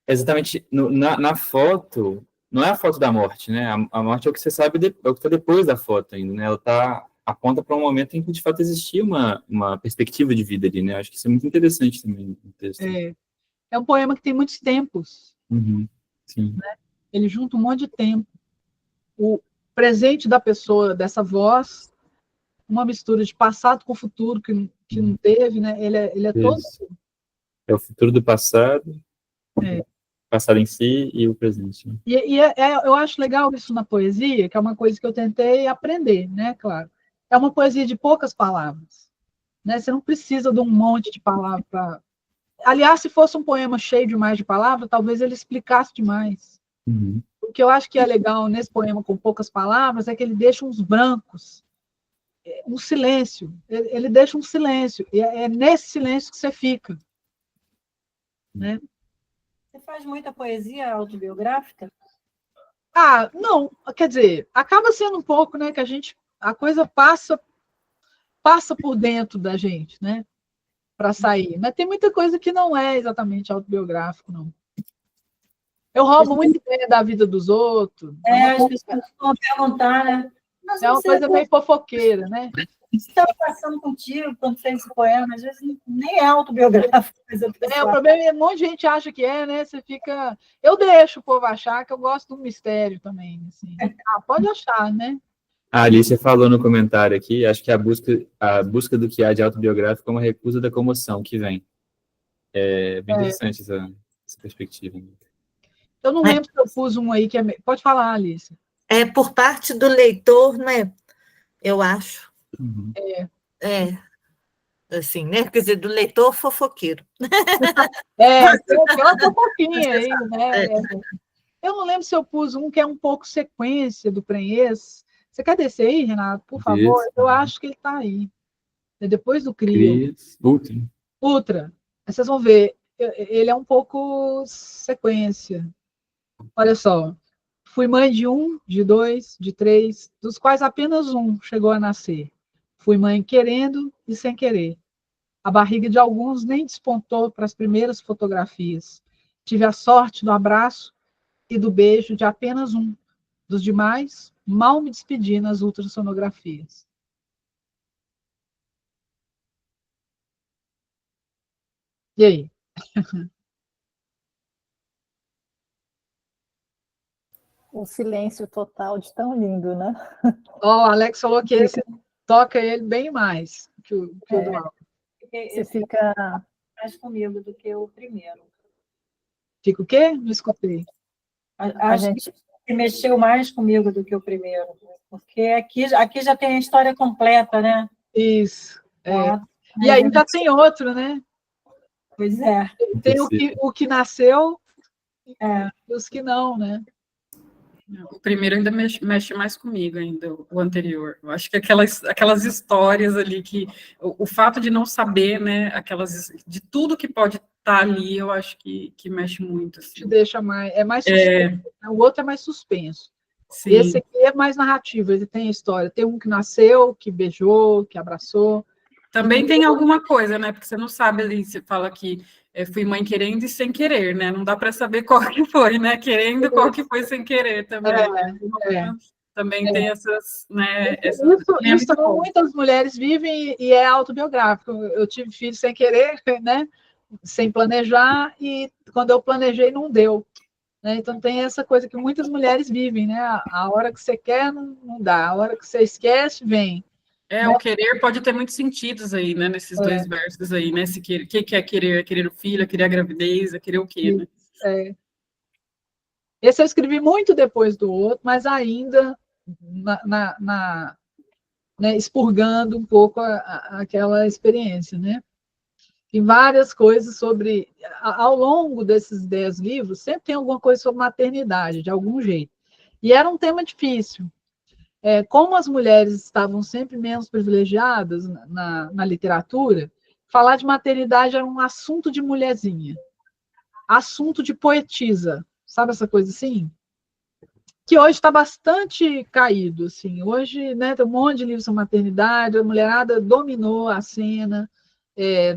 exatamente na foto, não é a foto da morte, né? A morte é o que você sabe, é o que está depois da foto ainda, né? Ela aponta para um momento em que, de fato, existia uma perspectiva de vida ali, né? Acho que isso é muito interessante também no texto. É um poema que tem muitos tempos. Sim. Né? Ele junta um monte de tempo. O presente da pessoa, dessa voz, uma mistura de passado com futuro que não teve, né? Ele é todo... É o futuro do passado, passado em si e o presente. Né? Eu acho legal isso na poesia, que é uma coisa que eu tentei aprender, né? Claro. É uma poesia de poucas palavras. Né? Você não precisa de um monte de palavras para... Aliás, se fosse um poema cheio demais de palavras, talvez ele explicasse demais. O que eu acho que é legal nesse poema com poucas palavras é que ele deixa uns brancos, um silêncio. Ele deixa um silêncio. E é nesse silêncio que você fica. Né? Você faz muita poesia autobiográfica? Não. Quer dizer, acaba sendo um pouco, né? Que a coisa passa por dentro da gente, né? Para sair. Mas tem muita coisa que não é exatamente autobiográfico, não. Eu roubo muita ideia da vida dos outros. As pessoas vão perguntar, né? É uma coisa bem fofoqueira, né? O que estava passando contigo quando fez esse poema? Às vezes nem é autobiográfico. O problema é que um monte de gente acha que né? Você fica... Eu deixo o povo achar que eu gosto do mistério também. Assim. Pode achar, né? A Alicia falou no comentário aqui, acho que a busca do que há de autobiográfico é uma recusa da comoção que vem. É bem interessante essa perspectiva. Né? Eu não lembro se eu pus um aí que é... Pode falar, Alice. É por parte do leitor, né? Eu acho. Uhum. Assim, né? Quer dizer, do leitor fofoqueiro. Tem uma fofoquinha aí, né? É. Eu não lembro se eu pus um que é um pouco sequência do Preenhez. Você quer descer aí, Renato? Por favor? Desse, Eu acho que ele está aí. É depois do Cria. Cris, Ultra. Ultra. Vocês vão ver. Ele é um pouco sequência. Olha só. Fui mãe de 1, de 2, de 3, dos quais apenas um chegou a nascer. Fui mãe querendo e sem querer. A barriga de alguns nem despontou para as primeiras fotografias. Tive a sorte do abraço e do beijo de apenas um. Dos demais, mal me despedi nas ultrassonografias. E aí? O silêncio total de tão lindo, né? Ó, o Alex falou que esse toca ele bem mais que o do Al. Você fica... mais comigo do que o primeiro. Fica o quê? Não escutei. Acho que mexeu mais comigo do que o primeiro, porque aqui já tem a história completa, né? Isso. E aí já tem outro, né? Pois é. Tem o que nasceu e os que não, né? O primeiro ainda mexe mais comigo ainda, o anterior. Eu acho que aquelas histórias ali que o fato de não saber, né, de tudo que pode estar ali, eu acho que mexe muito. Assim. Te deixa mais suspenso. O outro é mais suspenso. Sim. Esse aqui é mais narrativo, ele tem história. Tem um que nasceu, que beijou, que abraçou. Também tem alguma coisa, né? Porque você não sabe ali, você fala que fui mãe querendo e sem querer, né? Não dá para saber qual que foi, né? Querendo, qual que foi sem querer também. Também tem essas, né? Isso muitas mulheres vivem e é autobiográfico. Eu tive filho sem querer, né? Sem planejar, e quando eu planejei não deu. Né? Então tem essa coisa que muitas mulheres vivem, né? A hora que você quer não dá, a hora que você esquece vem. O querer pode ter muitos sentidos aí, né? Nesses dois versos aí, né? O que é querer? É querer o filho, é querer a gravidez, é querer o quê, né? Esse eu escrevi muito depois do outro, mas ainda né, expurgando um pouco aquela experiência, né? Tem várias coisas sobre... Ao longo desses 10 livros, sempre tem alguma coisa sobre maternidade, de algum jeito. E era um tema difícil. Como as mulheres estavam sempre menos privilegiadas na literatura, falar de maternidade era um assunto de mulherzinha, assunto de poetisa, sabe essa coisa assim? Que hoje está bastante caído, assim. Hoje, né, tem um monte de livros sobre maternidade, a mulherada dominou a cena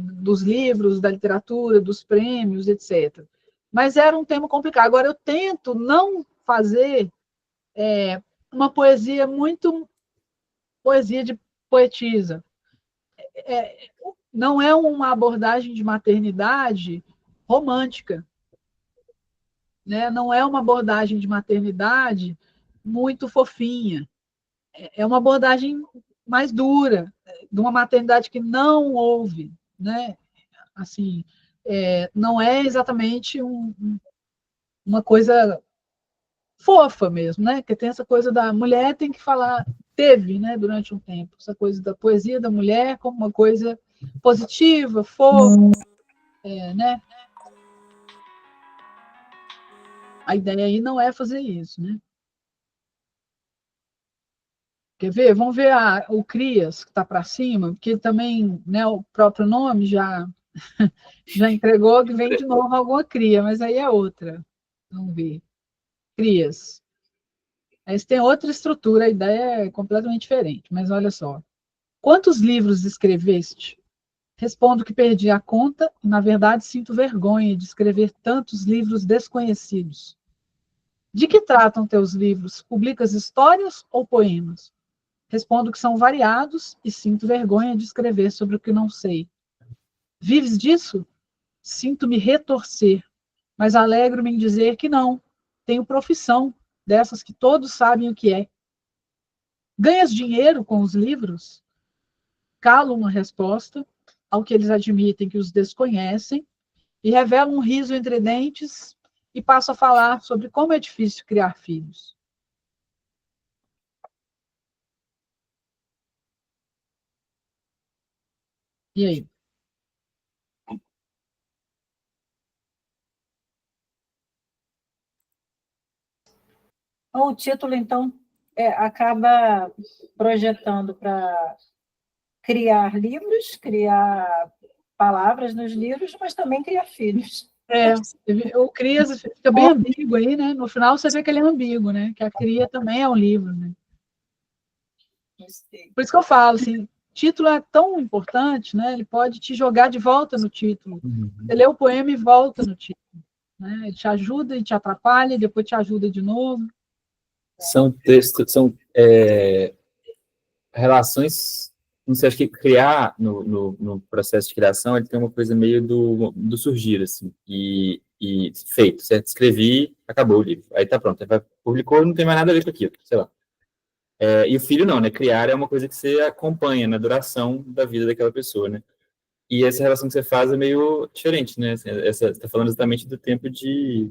dos livros, da literatura, dos prêmios, etc. Mas era um tema complicado. Agora, eu tento não fazer uma poesia muito poesia de poetisa. Não é uma abordagem de maternidade romântica, né? Não é uma abordagem de maternidade muito fofinha. É uma abordagem mais dura, de uma maternidade que não houve, né? Assim, não é exatamente uma coisa fofa mesmo, né? Que tem essa coisa da mulher tem que falar, teve, né, durante um tempo, essa coisa da poesia da mulher como uma coisa positiva, fofa, né? A ideia aí não é fazer isso, né? Quer ver? Vamos ver o Crias, que está para cima, porque também, né, o próprio nome já entregou que vem de novo alguma cria, mas aí é outra. Vamos ver. Crias. Mas tem outra estrutura, a ideia é completamente diferente, mas olha só. Quantos livros escreveste? Respondo que perdi a conta e, na verdade, sinto vergonha de escrever tantos livros desconhecidos. De que tratam teus livros? Publicas histórias ou poemas? Respondo que são variados e sinto vergonha de escrever sobre o que não sei. Vives disso? Sinto-me retorcer, mas alegro-me em dizer que não. Tenho profissão, dessas que todos sabem o que é. Ganhas dinheiro com os livros? Calo uma resposta, ao que eles admitem que os desconhecem, e revelo um riso entre dentes e passo a falar sobre como é difícil criar filhos. E aí? Então, o título, então, acaba projetando para criar livros, criar palavras nos livros, mas também criar filhos. O cria fica bem ambíguo aí, né? No final você vê que ele é ambíguo, né? Que a cria também é um livro, né? Por isso que eu falo, assim, título é tão importante, né? Ele pode te jogar de volta no título. Você lê o poema e volta no título, né? Ele te ajuda e te atrapalha, e depois te ajuda de novo. São textos, são relações. Não sei, acho que criar no processo de criação ele tem uma coisa meio do surgir, assim, e feito, certo? Escrevi, acabou o livro. Aí tá pronto, aí publicou, não tem mais nada a ver com aquilo, sei lá. E o filho não, né? Criar é uma coisa que você acompanha na duração da vida daquela pessoa, né? E essa relação que você faz é meio diferente, né? Assim, você está falando exatamente do tempo de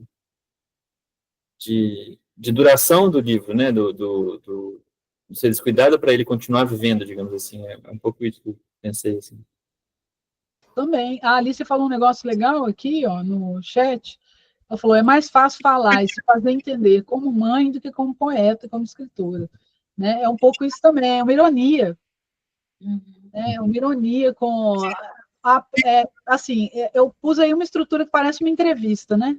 duração do livro, né? Do ser descuidado para ele continuar vivendo, digamos assim. É um pouco isso que eu pensei, assim. Também. A Alice falou um negócio legal aqui, ó, no chat. Ela falou, é mais fácil falar e se fazer entender como mãe do que como poeta, como escritora. Né? É um pouco isso também, é uma ironia. Né? Uma ironia com... assim, eu pus aí uma estrutura que parece uma entrevista, né?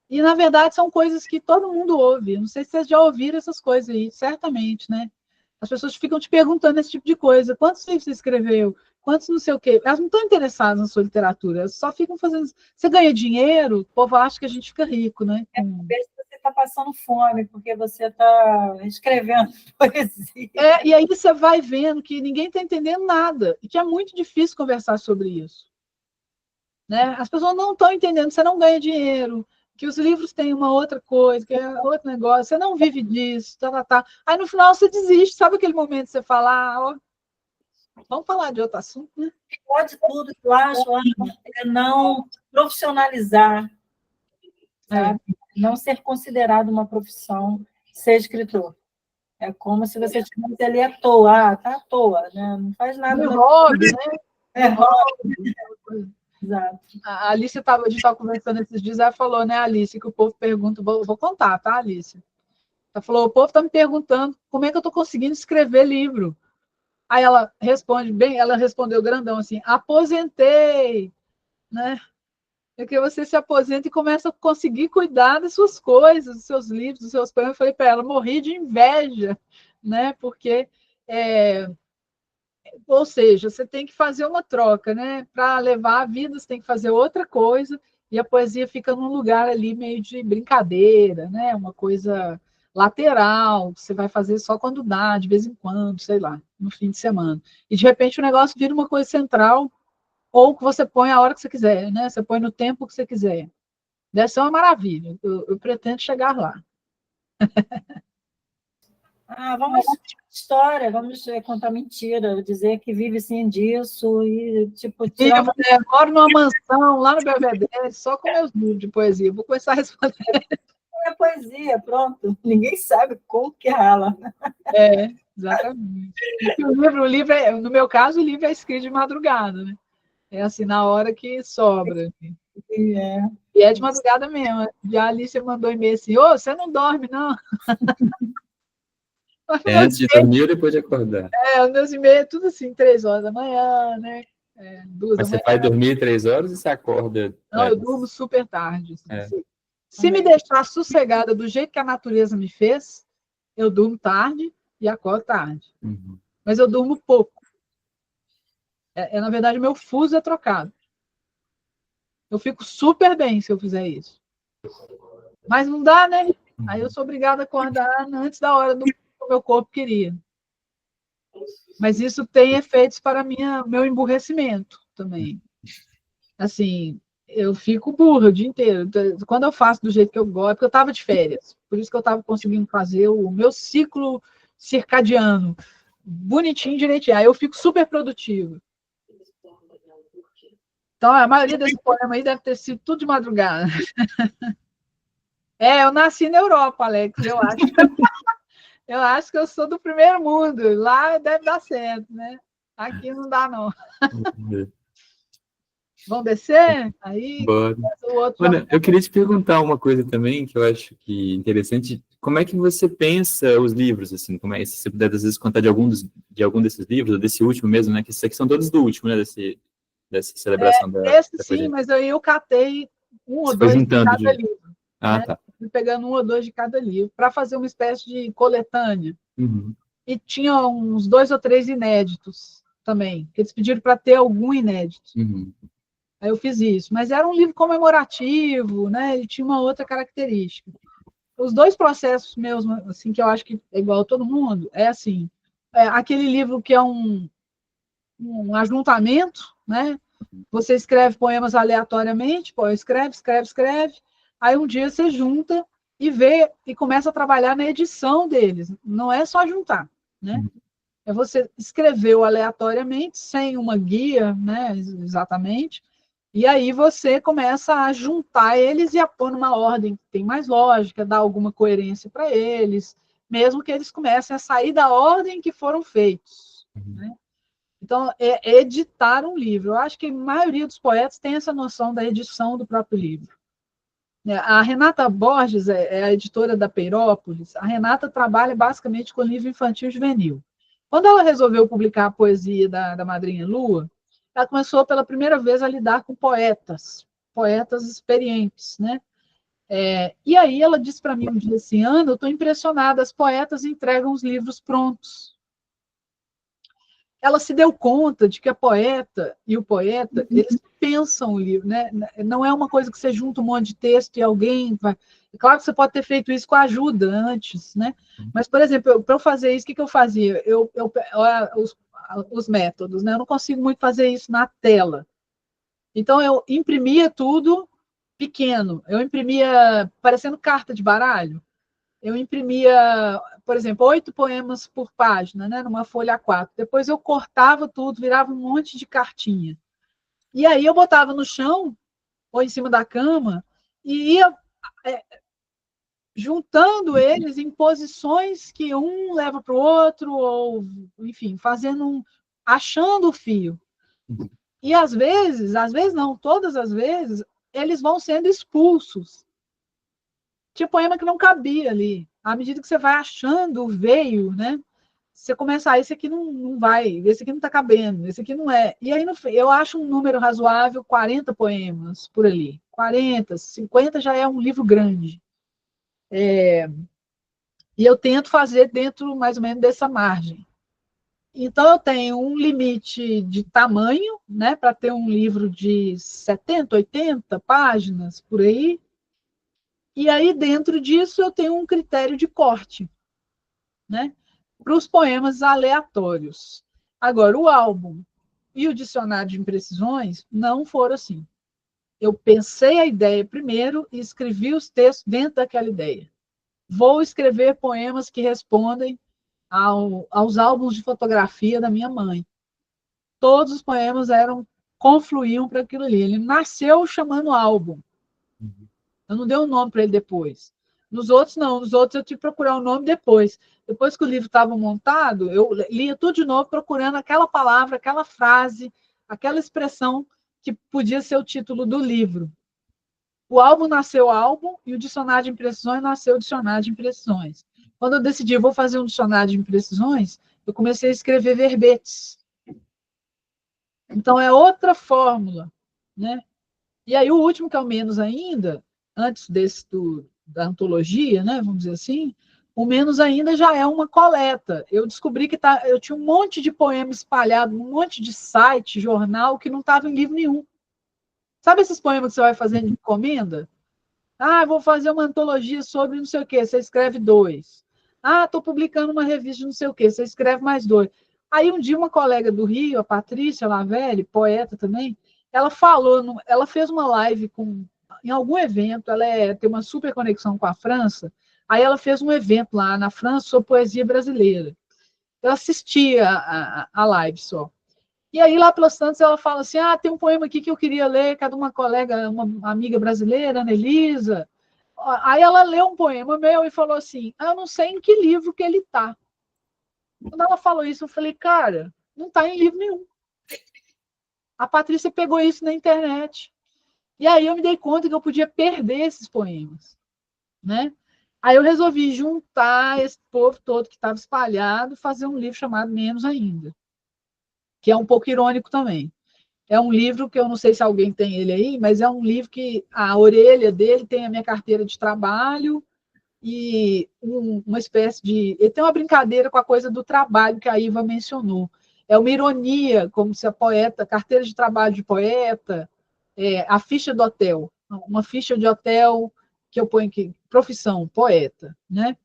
E, na verdade, são coisas que todo mundo ouve. Não sei se vocês já ouviram essas coisas aí, certamente, né? As pessoas ficam te perguntando esse tipo de coisa. Quantos livros você escreveu? Quantos não sei o quê? Elas não estão interessadas na sua literatura, elas só ficam fazendo... Você ganha dinheiro, o povo acha que a gente fica rico, né? Ver se você está passando fome, porque você está escrevendo poesia. E aí você vai vendo que ninguém está entendendo nada, e que é muito difícil conversar sobre isso. Né? As pessoas não estão entendendo, você não ganha dinheiro, que os livros têm uma outra coisa, que é outro negócio, você não vive disso, tá. Aí no final você desiste, sabe aquele momento que você fala, ó, vamos falar de outro assunto, né? Pode tudo, eu acho, é não profissionalizar, sabe? Não ser considerado uma profissão ser escritor. É como se você estivesse ali à toa, tá à toa, né? Não faz nada. É hobby, né? É hobby. Exato. A Alice a gente estava conversando esses dias, ela falou, né, Alice, que o povo pergunta, vou contar, tá, Alice? Ela falou, o povo está me perguntando como é que eu estou conseguindo escrever livro. Aí ela respondeu grandão assim, aposentei, né? É que você se aposenta e começa a conseguir cuidar das suas coisas, dos seus livros, dos seus poemas. Eu falei para ela, morri de inveja, né? Porque, ou seja, você tem que fazer uma troca, né? Para levar a vida, você tem que fazer outra coisa, e a poesia fica num lugar ali meio de brincadeira, né? Uma coisa lateral, que você vai fazer só quando dá, de vez em quando, sei lá, no fim de semana. E, de repente, o negócio vira uma coisa central, ou que você põe a hora que você quiser, né? Você põe no tempo que você quiser. Deve ser uma maravilha. Eu pretendo chegar lá. Vamos história, vamos contar mentira, dizer que vive sim disso e, tipo, tirar uma... Moro numa mansão lá no Belvedere, só com meus livros de poesia. Vou começar a responder. É poesia, pronto. Ninguém sabe como que rala. Exatamente. O livro no meu caso, o livro é escrito de madrugada, né? É assim, na hora que sobra. E é de madrugada mesmo. E a Alice mandou e-mail assim, você não dorme, não? Antes de dormir ou depois de acordar? Os meus e-mails, tudo assim, 3 horas da manhã, né? 2 da Mas manhã. você vai dormir 3 horas e você acorda? Não, eu durmo super tarde. Assim. Se me deixar sossegada do jeito que a natureza me fez, eu durmo tarde e acordo tarde. Uhum. Mas eu durmo pouco. Na verdade, o meu fuso é trocado. Eu fico super bem se eu fizer isso. Mas não dá, né? Aí eu sou obrigada a acordar antes da hora do que o meu corpo queria. Mas isso tem efeitos para meu emburrecimento também. Assim, eu fico burra o dia inteiro. Quando eu faço do jeito que eu gosto, porque eu estava de férias, por isso que eu estava conseguindo fazer o meu ciclo circadiano bonitinho, direitinho. Aí eu fico super produtiva. Então, a maioria desse poema aí deve ter sido tudo de madrugada. Eu nasci na Europa, Alex, eu acho. Eu acho que eu sou do primeiro mundo. Lá deve dar certo, né? Aqui não dá, não. Vão descer? Aí Bora. o outro. Ana, eu queria te perguntar uma coisa também, que eu acho que é interessante. Como é que você pensa os livros, assim? Como é, se você puder, às vezes, contar de algum desses livros, ou desse último mesmo, né? Que esses aqui são todos do último, né? Dessa celebração Esse da sim, Cogente. mas aí eu catei um ou Você foi dois de juntando cada de... livro. Ah, Né? tá. Fui pegando um ou dois de cada livro, para fazer uma espécie de coletânea. Uhum. E tinha uns 2 ou 3 inéditos também, que eles pediram para ter algum inédito. Uhum. Aí eu fiz isso. Mas era um livro comemorativo, né? Ele tinha uma outra característica. Os dois processos meus, assim, que eu acho que é igual a todo mundo, é assim, aquele livro que é um ajuntamento, né? Você escreve poemas aleatoriamente, pô, escreve, escreve, escreve, aí um dia você junta e vê e começa a trabalhar na edição deles. Não é só juntar, né? É você escreveu aleatoriamente, sem uma guia, né, exatamente, e aí você começa a juntar eles e a pôr numa ordem que tem mais lógica, dar alguma coerência para eles, mesmo que eles comecem a sair da ordem que foram feitos, né? Então, é editar um livro. Eu acho que a maioria dos poetas tem essa noção da edição do próprio livro. A Renata Borges é a editora da Peirópolis. A Renata trabalha basicamente com livro infantil e juvenil. Quando ela resolveu publicar a poesia da Madrinha Lua, ela começou pela primeira vez a lidar com poetas experientes, né? E aí ela disse para mim um dia assim, Ana, eu estou impressionada, as poetas entregam os livros prontos. Ela se deu conta de que a poeta e o poeta, eles pensam o livro, né? Não é uma coisa que você junta um monte de texto e alguém vai... Claro que você pode ter feito isso com a ajuda antes, né? Mas, por exemplo, para eu fazer isso, o que eu fazia? Os métodos, né? Eu não consigo muito fazer isso na tela. Então, eu imprimia tudo pequeno. Eu imprimia parecendo carta de baralho. Eu imprimia, por exemplo, 8 poemas por página, né, numa folha A4. Depois eu cortava tudo, virava um monte de cartinha. E aí eu botava no chão, ou em cima da cama, e ia juntando eles em posições que um leva para o outro, ou, enfim, achando o fio. E às vezes não, todas as vezes, eles vão sendo expulsos. Tinha poema que não cabia ali. À medida que você vai achando o veio, né? Você começa, esse aqui não vai, esse aqui não está cabendo, esse aqui não é. E aí eu acho um número razoável, 40 poemas por ali. 40, 50 já é um livro grande. E eu tento fazer dentro mais ou menos dessa margem. Então, eu tenho um limite de tamanho, né, para ter um livro de 70, 80 páginas por aí. E aí, dentro disso, eu tenho um critério de corte, né, para os poemas aleatórios. Agora, o álbum e o dicionário de imprecisões não foram assim. Eu pensei a ideia primeiro e escrevi os textos dentro daquela ideia. Vou escrever poemas que respondem aos álbuns de fotografia da minha mãe. Todos os poemas confluíam para aquilo ali. Ele nasceu chamando álbum. Eu não dei um nome para ele depois. Nos outros, não. Nos outros, eu tive que procurar o nome depois. Depois que o livro estava montado, eu lia tudo de novo, procurando aquela palavra, aquela frase, aquela expressão que podia ser o título do livro. O álbum nasceu álbum e o dicionário de imprecisões nasceu dicionário de imprecisões. Quando eu decidi, vou fazer um dicionário de imprecisões, eu comecei a escrever verbetes. Então, é outra fórmula, né? E aí, o último, que é o menos ainda, antes da antologia, né, vamos dizer assim, o menos ainda já é uma coleta. Eu descobri que eu tinha um monte de poema espalhado, um monte de site, jornal, que não estava em livro nenhum. Sabe esses poemas que você vai fazendo de encomenda? Ah, vou fazer uma antologia sobre não sei o quê, você escreve 2. Ah, estou publicando uma revista de não sei o quê, você escreve mais 2. Aí um dia uma colega do Rio, a Patrícia Lavelli, poeta também, ela ela fez uma live em algum evento, ela tem uma super conexão com a França, aí ela fez um evento lá na França sobre poesia brasileira. Eu assisti a live só. E aí, lá pelos tantos, ela fala assim, tem um poema aqui que eu queria ler, que é de uma colega, uma amiga brasileira, Ana Elisa. Aí ela leu um poema meu e falou assim, eu não sei em que livro que ele está. Quando ela falou isso, eu falei, cara, Não está em livro nenhum. A Patrícia pegou isso na internet. E aí eu me dei conta que eu podia perder esses poemas, né? Aí eu resolvi juntar esse povo todo que estava espalhado e fazer um livro chamado Menos Ainda, que é um pouco irônico também. É um livro que eu não sei se alguém tem ele aí, mas é um livro que a orelha dele tem a minha carteira de trabalho e uma espécie de... Ele tem uma brincadeira com a coisa do trabalho que a Iva mencionou. É uma ironia, como se a poeta, carteira de trabalho de poeta, a ficha do hotel, uma ficha de hotel que eu ponho aqui, profissão, poeta, né?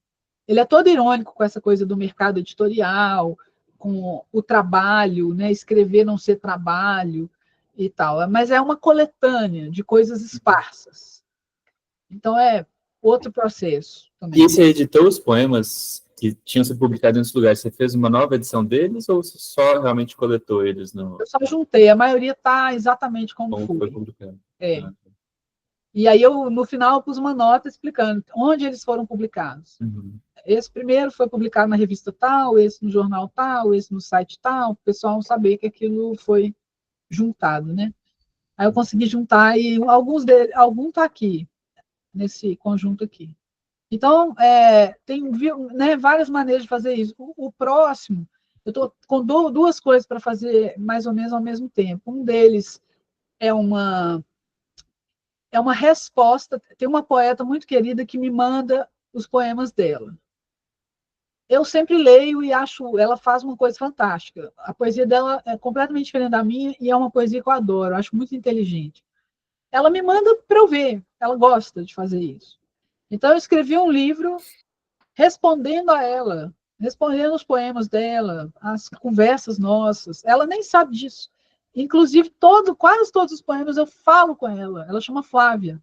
Ele é todo irônico com essa coisa do mercado editorial, com o trabalho, né? Escrever não ser trabalho e tal. Mas é uma coletânea de coisas esparsas. Então, é outro processo também. E você editou os poemas que tinham sido publicados em outros lugares? Você fez uma nova edição deles ou você só realmente coletou eles? Eu só juntei, a maioria está exatamente como foi foi. publicado? E aí, no final, eu pus uma nota explicando onde eles foram publicados. Uhum. Esse primeiro foi publicado na revista tal, esse no jornal tal, esse no site tal, o pessoal saber que aquilo foi juntado, né? Aí eu consegui juntar e algum está aqui, nesse conjunto aqui. Então, tem, né, várias maneiras de fazer isso. O próximo, eu estou com duas coisas para fazer mais ou menos ao mesmo tempo. Um deles é uma resposta. Tem uma poeta muito querida que me manda os poemas dela. Eu sempre leio e acho, ela faz uma coisa fantástica. A poesia dela é completamente diferente da minha e é uma poesia que eu adoro, eu acho muito inteligente. Ela me manda para eu ver, ela gosta de fazer isso. Então, eu escrevi um livro respondendo a ela, respondendo os poemas dela, as conversas nossas. Ela nem sabe disso. Inclusive, quase todos os poemas eu falo com ela. Ela chama Flávia.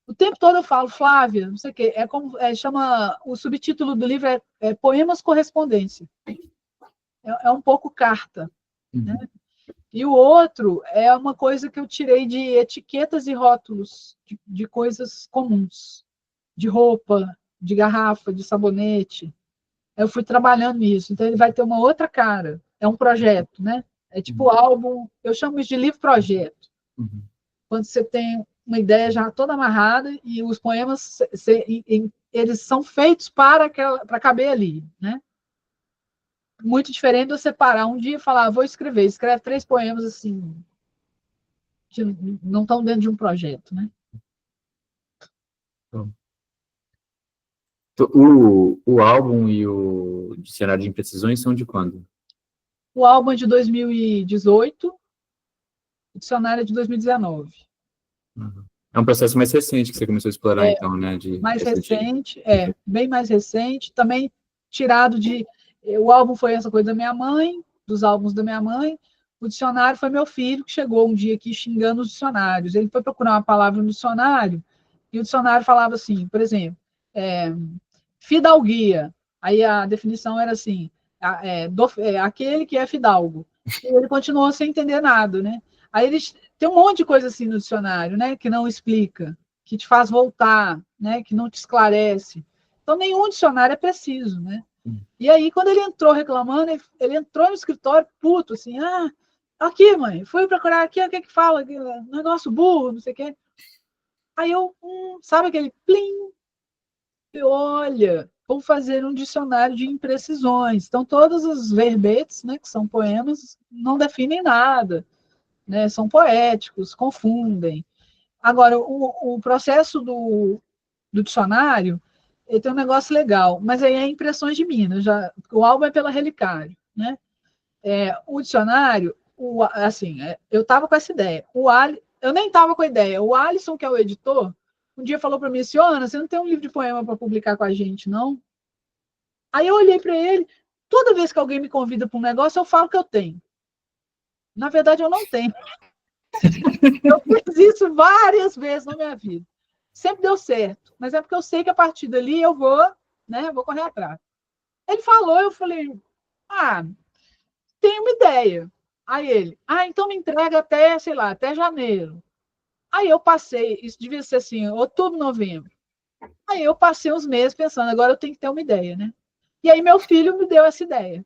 O tempo todo eu falo, Flávia, não sei o quê. O subtítulo do livro é Poemas Correspondência. É um pouco carta. Uhum. Né? E o outro é uma coisa que eu tirei de etiquetas e rótulos de coisas comuns, de roupa, de garrafa, de sabonete. Eu fui trabalhando nisso, então ele vai ter uma outra cara. É um projeto, né? É tipo álbum, eu chamo isso de livro-projeto. Uhum. Quando você tem uma ideia já toda amarrada e os poemas, eles são feitos para caber ali, né? Muito diferente de você parar um dia e falar, vou escrever, escreve 3 poemas assim, que não estão dentro de um projeto, né? O álbum e o dicionário de imprecisões são de quando? O álbum é de 2018, o dicionário é de 2019. Uhum. É um processo mais recente que você começou a explorar, então, né? Mais recente, bem mais recente. Também tirado de... O álbum foi essa coisa da minha mãe, dos álbuns da minha mãe. O dicionário foi meu filho, que chegou um dia aqui xingando os dicionários. Ele foi procurar uma palavra no dicionário, e o dicionário falava assim, por exemplo, fidalguia. Aí a definição era assim, aquele que é fidalgo. E ele continuou sem entender nada, né? Aí eles tem um monte de coisa assim no dicionário, né, que não explica, que te faz voltar, né, que não te esclarece. Então, nenhum dicionário é preciso, né? E aí, quando ele entrou reclamando, ele entrou no escritório puto, assim, aqui, mãe, fui procurar aqui, o que que fala? Negócio burro, não sei o quê. Aí eu, sabe aquele plim? E olha, vou fazer um dicionário de imprecisões. Então, todos os verbetes, né, que são poemas, não definem nada, né, são poéticos, confundem. Agora, o processo do dicionário, ele tem um negócio legal, mas aí é impressões de Minas, o álbum é pela Relicário, né? O dicionário, eu estava com essa ideia. Eu nem estava com a ideia. O Alisson, que é o editor, um dia falou para mim assim, Ana, você não tem um livro de poema para publicar com a gente, não? Aí eu olhei para ele, toda vez que alguém me convida para um negócio, eu falo que eu tenho. Na verdade, eu não tenho. Eu fiz isso várias vezes na minha vida. Sempre deu certo, mas é porque eu sei que a partir dali eu vou, né, vou correr atrás. Ele falou, eu falei, tem uma ideia. Aí ele, então me entrega até, sei lá, até janeiro. Aí eu passei, isso devia ser assim, outubro, novembro. Aí eu passei uns meses pensando, agora eu tenho que ter uma ideia, né? E aí meu filho me deu essa ideia.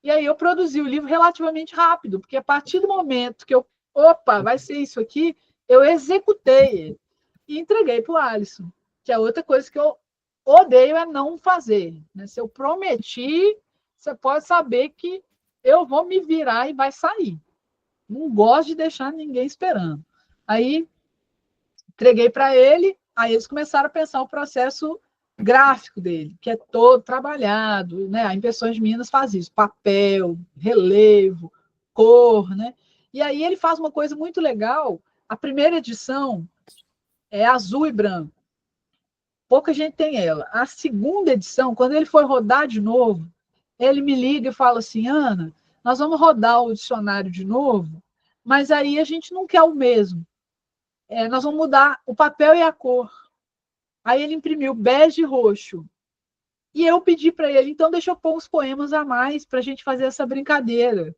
E aí eu produzi o livro relativamente rápido, porque a partir do momento que opa, vai ser isso aqui, eu executei ele e entreguei para o Alisson, que é outra coisa que eu odeio é não fazer. Né? Se eu prometi, você pode saber que eu vou me virar e vai sair. Não gosto de deixar ninguém esperando. Aí, entreguei para ele, aí eles começaram a pensar o processo gráfico dele, que é todo trabalhado, né? A Impressões Minas faz isso, papel, relevo, cor, né? E aí ele faz uma coisa muito legal, a primeira edição é azul e branco, pouca gente tem ela. A segunda edição, quando ele foi rodar de novo, ele me liga e fala assim, Ana, nós vamos rodar o dicionário de novo, mas aí a gente não quer o mesmo. Nós vamos mudar o papel e a cor. Aí ele imprimiu bege e roxo. E eu pedi para ele, então deixa eu pôr uns poemas a mais para a gente fazer essa brincadeira.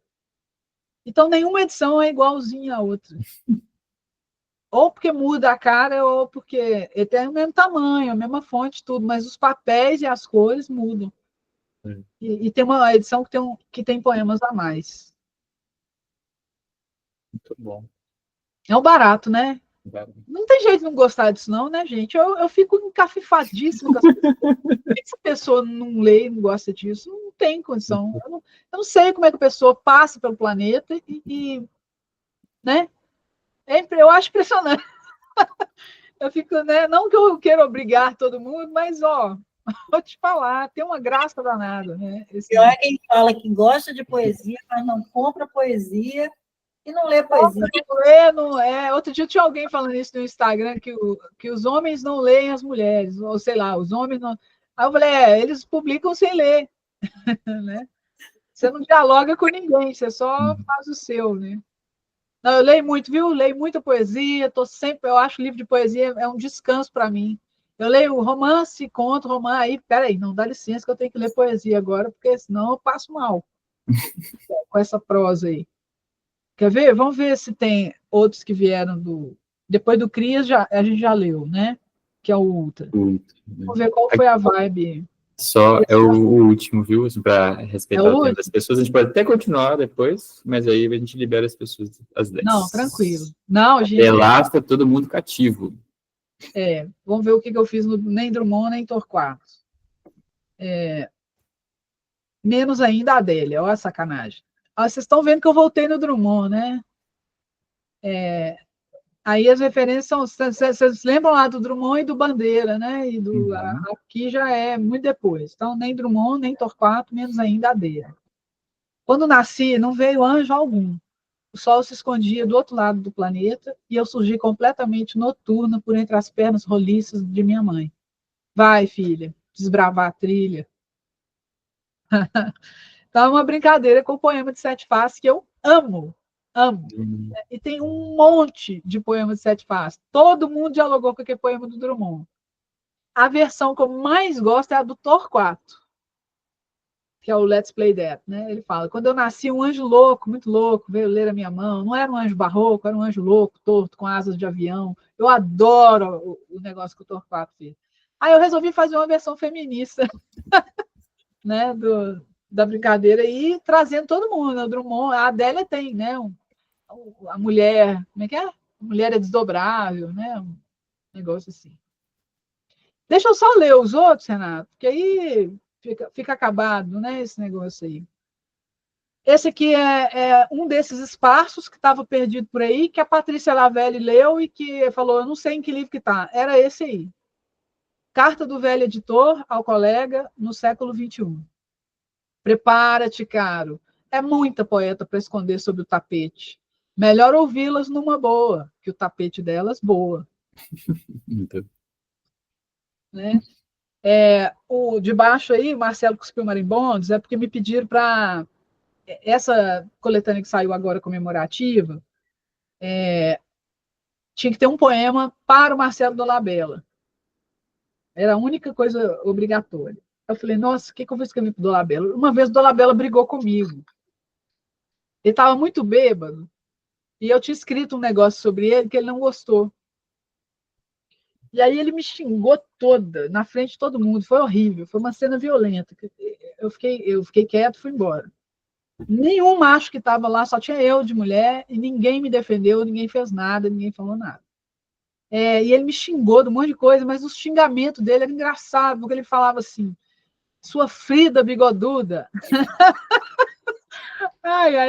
Então nenhuma edição é igualzinha à outra. Ou porque muda a cara, ou porque ele tem o mesmo tamanho, a mesma fonte, tudo, mas os papéis e as cores mudam. E tem uma edição que tem poemas a mais. Muito bom. É um barato, né? Não tem jeito de não gostar disso, não, né, gente? Eu fico encafifadíssima com as pessoas. Por que essa pessoa não lê e não gosta disso? Não tem condição. Eu não sei como é que a pessoa passa pelo planeta né? Eu acho impressionante. Eu fico, né? Não que eu queira obrigar todo mundo, mas, ó, vou te falar, tem uma graça danada, né? Pior é quem fala que gosta de poesia, mas não compra poesia e não lê poesia. Outro dia tinha alguém falando isso no Instagram, que os homens não leem as mulheres, ou sei lá, os homens não. Aí eu falei, eles publicam sem ler, né? Você não dialoga com ninguém, você só faz o seu, né? Não, eu leio muito, viu? Leio muita poesia, eu acho livro de poesia é um descanso para mim. Eu leio romance, conto, romance, aí, peraí, não dá licença que eu tenho que ler poesia agora, porque senão eu passo mal com essa prosa aí. Quer ver? Vamos ver se tem outros que vieram depois do Crias, a gente já leu, né? Que é o Ultra. Vamos ver qual foi a vibe. Só é o último, viu? Assim, para respeitar o tempo das pessoas. A gente pode até continuar depois, mas aí a gente libera as pessoas às 10. Não, tranquilo. Não, gente. Até lá está todo mundo cativo. Vamos ver o que eu fiz nem Drummond, nem Torquato. Menos ainda a Adélia, olha a sacanagem. Vocês estão vendo que eu voltei no Drummond, né? Aí as referências são. Vocês lembram lá do Drummond e do Bandeira, né? Aqui já é muito depois. Então, nem Drummond, nem Torquato, menos ainda a Adélia. Quando nasci, não veio anjo algum. O sol se escondia do outro lado do planeta e eu surgi completamente noturna por entre as pernas roliças de minha mãe. Vai, filha, desbravar a trilha. Então, é uma brincadeira com o poema de Sete Faces que eu amo. E tem um monte de poemas de Sete Faces. Todo mundo dialogou com aquele poema do Drummond. A versão que eu mais gosto é a do Torquato, que é o Let's Play That, né? Ele fala, quando eu nasci, um anjo louco, muito louco, veio ler a minha mão. Não era um anjo barroco, era um anjo louco, torto, com asas de avião. Eu adoro o negócio que o Torquato fez. Aí eu resolvi fazer uma versão feminista, né, da brincadeira e trazendo todo mundo, né? O Drummond, a Adélia tem, né? A mulher, como é que é? A mulher é desdobrável, né? Um negócio assim. Deixa eu só ler os outros, Renato, porque aí fica acabado, né? Esse negócio aí. Esse aqui é um desses espaços que estava perdido por aí, que a Patrícia Lavelli leu e que falou, eu não sei em que livro que está. Era esse aí. Carta do velho editor ao colega no século XXI. Prepara-te, caro. É muita poeta para esconder sob o tapete. Melhor ouvi-las numa boa, que o tapete delas boa. Então. Né? O de baixo aí, Marcelo Cuspiu Marimbondos, é porque me pediram para... Essa coletânea que saiu agora comemorativa, tinha que ter um poema para o Marcelo Dolabella. Era a única coisa obrigatória. Eu falei, nossa, o que eu vou escrever para o Dolabella? Uma vez o Dolabella brigou comigo. Ele estava muito bêbado, e eu tinha escrito um negócio sobre ele que ele não gostou. E aí ele me xingou toda, na frente de todo mundo. Foi horrível, foi uma cena violenta. Eu fiquei quieto e fui embora. Nenhum macho que estava lá, só tinha eu de mulher, e ninguém me defendeu, ninguém fez nada, ninguém falou nada. E ele me xingou de um monte de coisa, mas o xingamento dele era engraçado, porque ele falava assim, sua Frida bigoduda.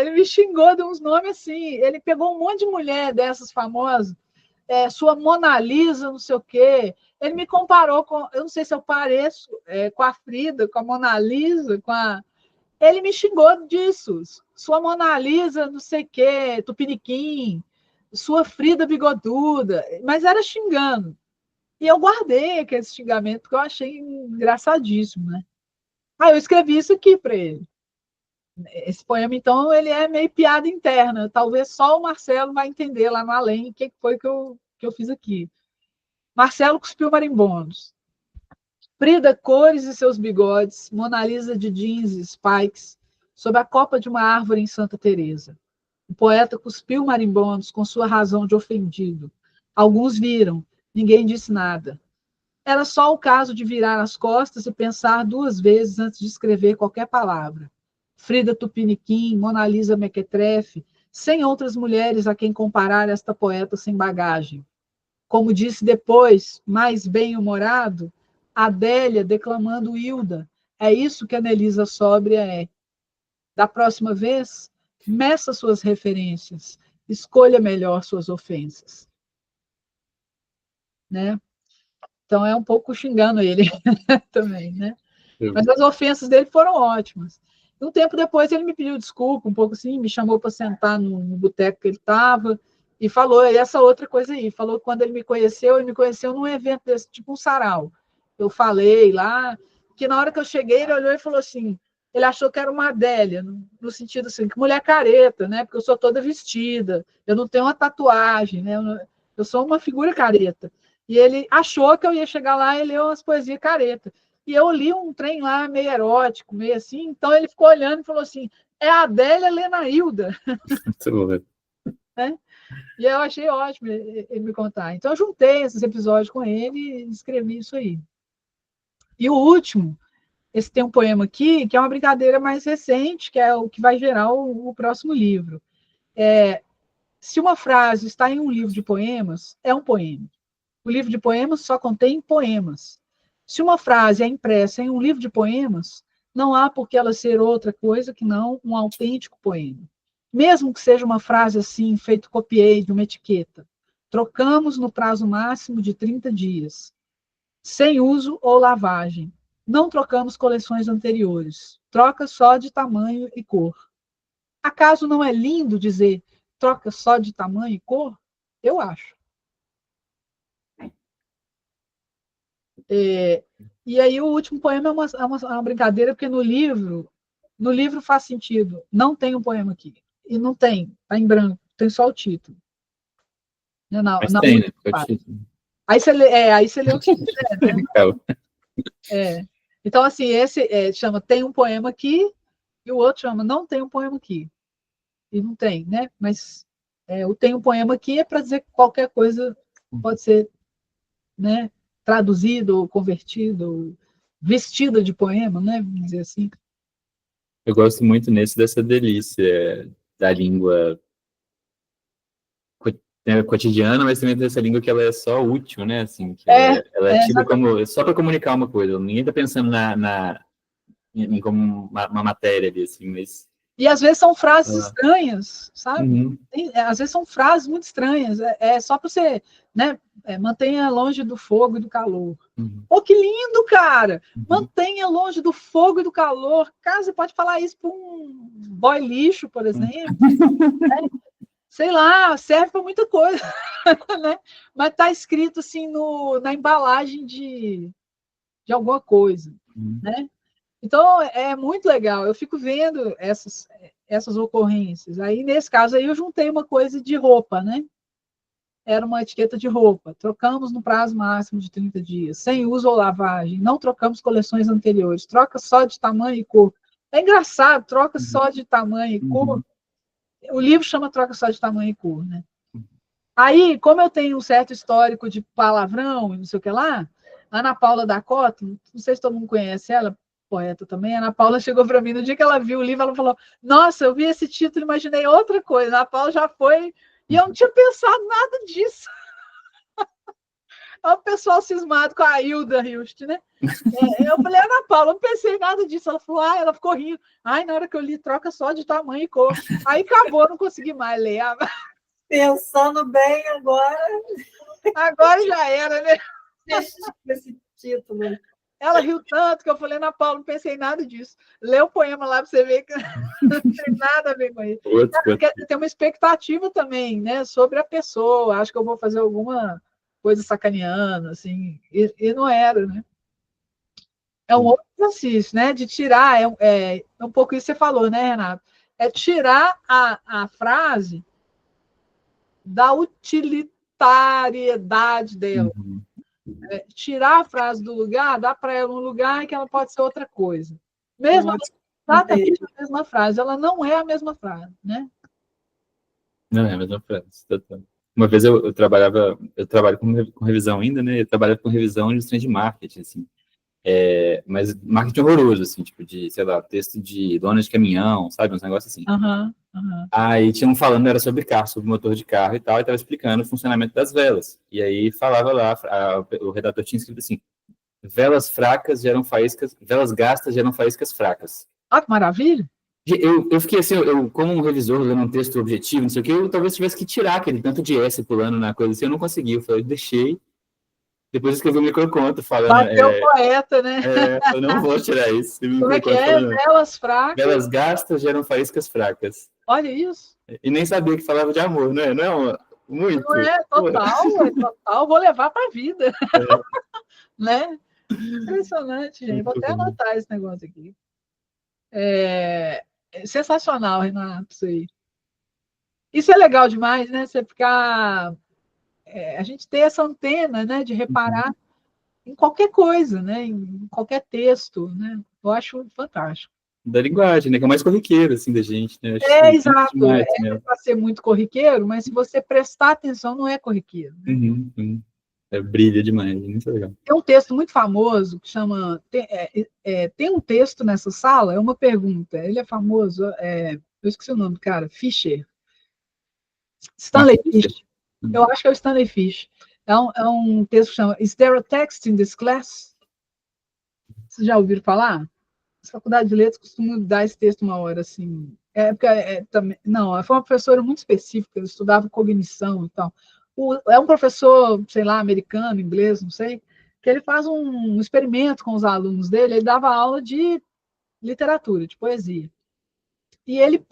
Ele me xingou de uns nomes assim. Ele pegou um monte de mulher dessas famosas, sua Mona Lisa, não sei o quê. Ele me comparou com, eu não sei se eu pareço com a Frida, com a Mona Lisa, Ele me xingou disso. Sua Mona Lisa, não sei o quê, Tupiniquim, sua Frida bigoduda. Mas era xingando. E eu guardei aquele xingamento, porque eu achei engraçadíssimo, né? Eu escrevi isso aqui para ele. Esse poema, então, ele é meio piada interna. Talvez só o Marcelo vai entender lá no além o que foi que eu fiz aqui. Marcelo cuspiu marimbondos. Frida Cores e seus bigodes, Mona Lisa de jeans e spikes, sob a copa de uma árvore em Santa Teresa. O poeta cuspiu marimbondos com sua razão de ofendido. Alguns viram, ninguém disse nada. Era só o caso de virar as costas e pensar 2 vezes antes de escrever qualquer palavra. Frida Tupiniquim, Mona Lisa Mequetrefe, sem outras mulheres a quem comparar esta poeta sem bagagem. Como disse depois, mais bem-humorado, Adélia declamando Hilda. É isso que a Nelisa Sóbria é. Da próxima vez, meça suas referências, escolha melhor suas ofensas. Né? Então, é um pouco xingando ele também, né? Mas as ofensas dele foram ótimas. Um tempo depois, ele me pediu desculpa, um pouco assim, me chamou para sentar no boteco que ele estava e falou essa outra coisa aí. Falou que quando ele me conheceu num evento desse, tipo um sarau. Eu falei lá, que na hora que eu cheguei, ele olhou e falou assim, ele achou que era uma Adélia, no sentido assim, que mulher careta, né? Porque eu sou toda vestida, eu não tenho uma tatuagem, né? Eu sou uma figura careta. E ele achou que eu ia chegar lá e ler umas poesias careta. E eu li um trem lá meio erótico, meio assim, então ele ficou olhando e falou assim, é a Adélia Lenailda. Né? E eu achei ótimo ele me contar. Então eu juntei esses episódios com ele e escrevi isso aí. E o último, esse tem um poema aqui, que é uma brincadeira mais recente, que é o que vai gerar o próximo livro. Se uma frase está em um livro de poemas, é um poema. O livro de poemas só contém poemas. Se uma frase é impressa em um livro de poemas, não há por que ela ser outra coisa que não um autêntico poema. Mesmo que seja uma frase assim, feito copiei de uma etiqueta. Trocamos no prazo máximo de 30 dias. Sem uso ou lavagem. Não trocamos coleções anteriores. Troca só de tamanho e cor. Acaso não é lindo dizer troca só de tamanho e cor? Eu acho. E aí o último poema é uma brincadeira, porque no livro faz sentido. Não tem um poema aqui. E não tem, está em branco, tem só o título. Mas tem, né? Aí você lê o que quiser, né? Então, assim, esse chama Tem um Poema Aqui, e o outro chama Não Tem um Poema Aqui. E não tem, né? Mas o Tem um Poema Aqui é para dizer que qualquer coisa pode ser, né, traduzido, ou convertido, ou vestida de poema, né? Vamos dizer assim. Eu gosto muito dessa delícia da língua cotidiana, mas também dessa língua que ela é só útil, né? Assim, que ela é tida como só para comunicar uma coisa. Ninguém está pensando em como uma matéria ali, assim, mas... E às vezes são frases estranhas, sabe? Uhum. Às vezes são frases muito estranhas. Só para você, né? Mantenha longe do fogo e do calor. Uhum. Oh, que lindo, cara! Uhum. Mantenha longe do fogo e do calor. Cara, você pode falar isso para um boy lixo, por exemplo. Né? Sei lá, serve para muita coisa. Né? Mas está escrito assim na embalagem de alguma coisa. Uhum. Né? Então, é muito legal. Eu fico vendo essas ocorrências. Aí, nesse caso, aí eu juntei uma coisa de roupa, né? Era uma etiqueta de roupa. Trocamos no prazo máximo de 30 dias. Sem uso ou lavagem. Não trocamos coleções anteriores. Troca só de tamanho e cor. É engraçado, troca só de tamanho e cor. O livro chama Troca só de tamanho e cor, né? Aí, como eu tenho um certo histórico de palavrão e não sei o que lá, Ana Paula da Cota, não sei se todo mundo conhece ela, poeta também. A Ana Paula chegou para mim, no dia que ela viu o livro, ela falou, nossa, eu vi esse título, imaginei outra coisa. A Ana Paula já foi, e eu não tinha pensado nada disso. Olha o pessoal cismado com a Hilda Hilst, né? Eu falei, Ana Paula, não pensei em nada disso. Ela falou, ela ficou rindo. Ai, na hora que eu li, troca só de tamanho e cor. Aí acabou, não consegui mais ler. Pensando bem agora, Agora já era, né? esse título. Ela riu tanto que eu falei, Ana Paula, não pensei em nada disso. Lê o poema lá para você ver que não tem nada a ver com isso. Porque tem uma expectativa também, né, sobre a pessoa. Acho que eu vou fazer alguma coisa sacaneando, assim, e não era, né? É um outro exercício, né, de tirar, é um pouco isso que você falou, né, Renato? É tirar a frase da utilitariedade dela. Uhum. Tirar a frase do lugar, dar para ela um lugar que ela pode ser outra coisa. Mesmo exatamente a mesma frase, ela não é a mesma frase, né? Não é a mesma frase. Uma vez eu trabalho com revisão ainda, né? Eu trabalhava com revisão de trem de marketing, assim. Mas marketing horroroso, assim, tipo de, sei lá, texto de dona de caminhão, sabe? Uns negócios assim. Aí tinham falando, era sobre carro, sobre motor de carro e tal, e estava explicando o funcionamento das velas. E aí falava lá, o redator tinha escrito assim, velas fracas geram faíscas, velas gastas geram faíscas fracas. Ah, que maravilha! Eu fiquei assim, como um revisor lendo um texto objetivo, não sei o que, eu talvez tivesse que tirar aquele tanto de S pulando na coisa assim, eu não consegui, eu deixei, depois escrevi o microconto falando... Bateu o poeta, né? Eu não vou tirar isso. Como é que é? Velas fracas. Velas gastas geram faíscas fracas. Olha isso. E nem sabia que falava de amor, não é? Não é muito? Não é total, vou levar para a vida. Né? Impressionante, gente. Vou até anotar esse negócio aqui. Sensacional, Renato, isso aí. Isso é legal demais, né? Você ficar... a gente ter essa antena, né? De reparar em qualquer coisa, né? Em qualquer texto, né? Eu acho fantástico. Da linguagem, né? Que é mais corriqueiro, assim, da gente, né? Exato. É para ser muito corriqueiro, mas se você prestar atenção, não é corriqueiro. Né? Brilha demais, muito legal. Tem um texto muito famoso que chama... Tem um texto nessa sala, é uma pergunta. Ele é famoso, eu esqueci o nome do cara, Fischer. Stanley Fish. Eu acho que é o Stanley Fish. É um texto que chama Is there a text in this class? Vocês já ouviram falar? As faculdades de letras costumam dar esse texto uma hora, assim. Não, foi uma professora muito específica, eu estudava cognição e tal. É um professor, sei lá, americano, inglês, não sei, que ele faz um experimento com os alunos dele, ele dava aula de literatura, de poesia. E ele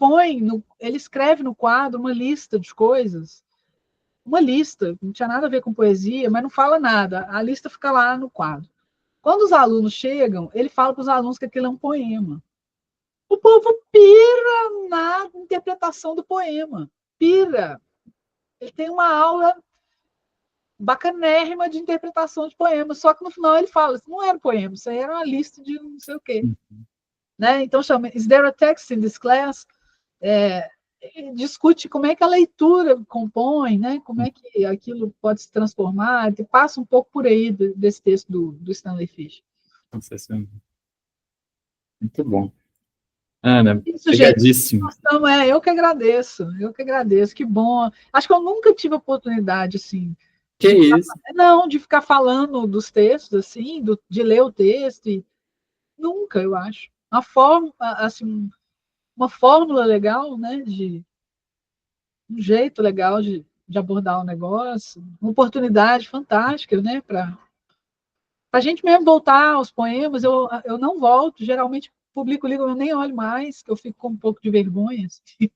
escreve no quadro uma lista de coisas, uma lista, não tinha nada a ver com poesia, mas não fala nada, a lista fica lá no quadro. Quando os alunos chegam, ele fala para os alunos que aquilo é um poema. O povo pira na interpretação do poema, pira. Ele tem uma aula bacanérrima de interpretação de poema, só que no final ele fala, isso não era poema, isso aí era uma lista de não sei o quê. Né? Então chama Is there a text in this class? Discute como é que a leitura compõe, né? Como é que aquilo pode se transformar, e passa um pouco por aí desse texto do Stanley Fish. Sensacional. Muito bom. Ana, isso, obrigadíssimo. Gente, eu que agradeço, que bom. Acho que eu nunca tive oportunidade, assim, de ficar falando dos textos, assim, de ler o texto, nunca, eu acho. Uma fórmula legal, né, um jeito legal de abordar o negócio, uma oportunidade fantástica, né, para a gente mesmo voltar aos poemas. Eu não volto, geralmente publico o livro, eu nem olho mais, que eu fico com um pouco de vergonha. Assim.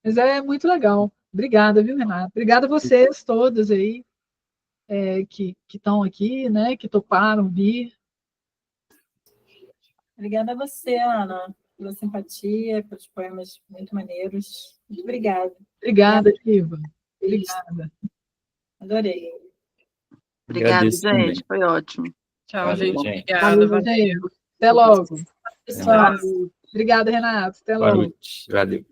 Mas é muito legal. Obrigada, viu, Renato? Obrigada a vocês todas aí que estão aqui, né, que toparam vir. Obrigada a você, Ana, pela simpatia, pelos poemas muito maneiros. Muito obrigada. Obrigada, Iva. Obrigada. Adorei. Obrigada, gente. Foi ótimo. Tchau, gente. Obrigada. Valeu. Até logo. Pessoal. Obrigada, Renato. Até logo. Valeu.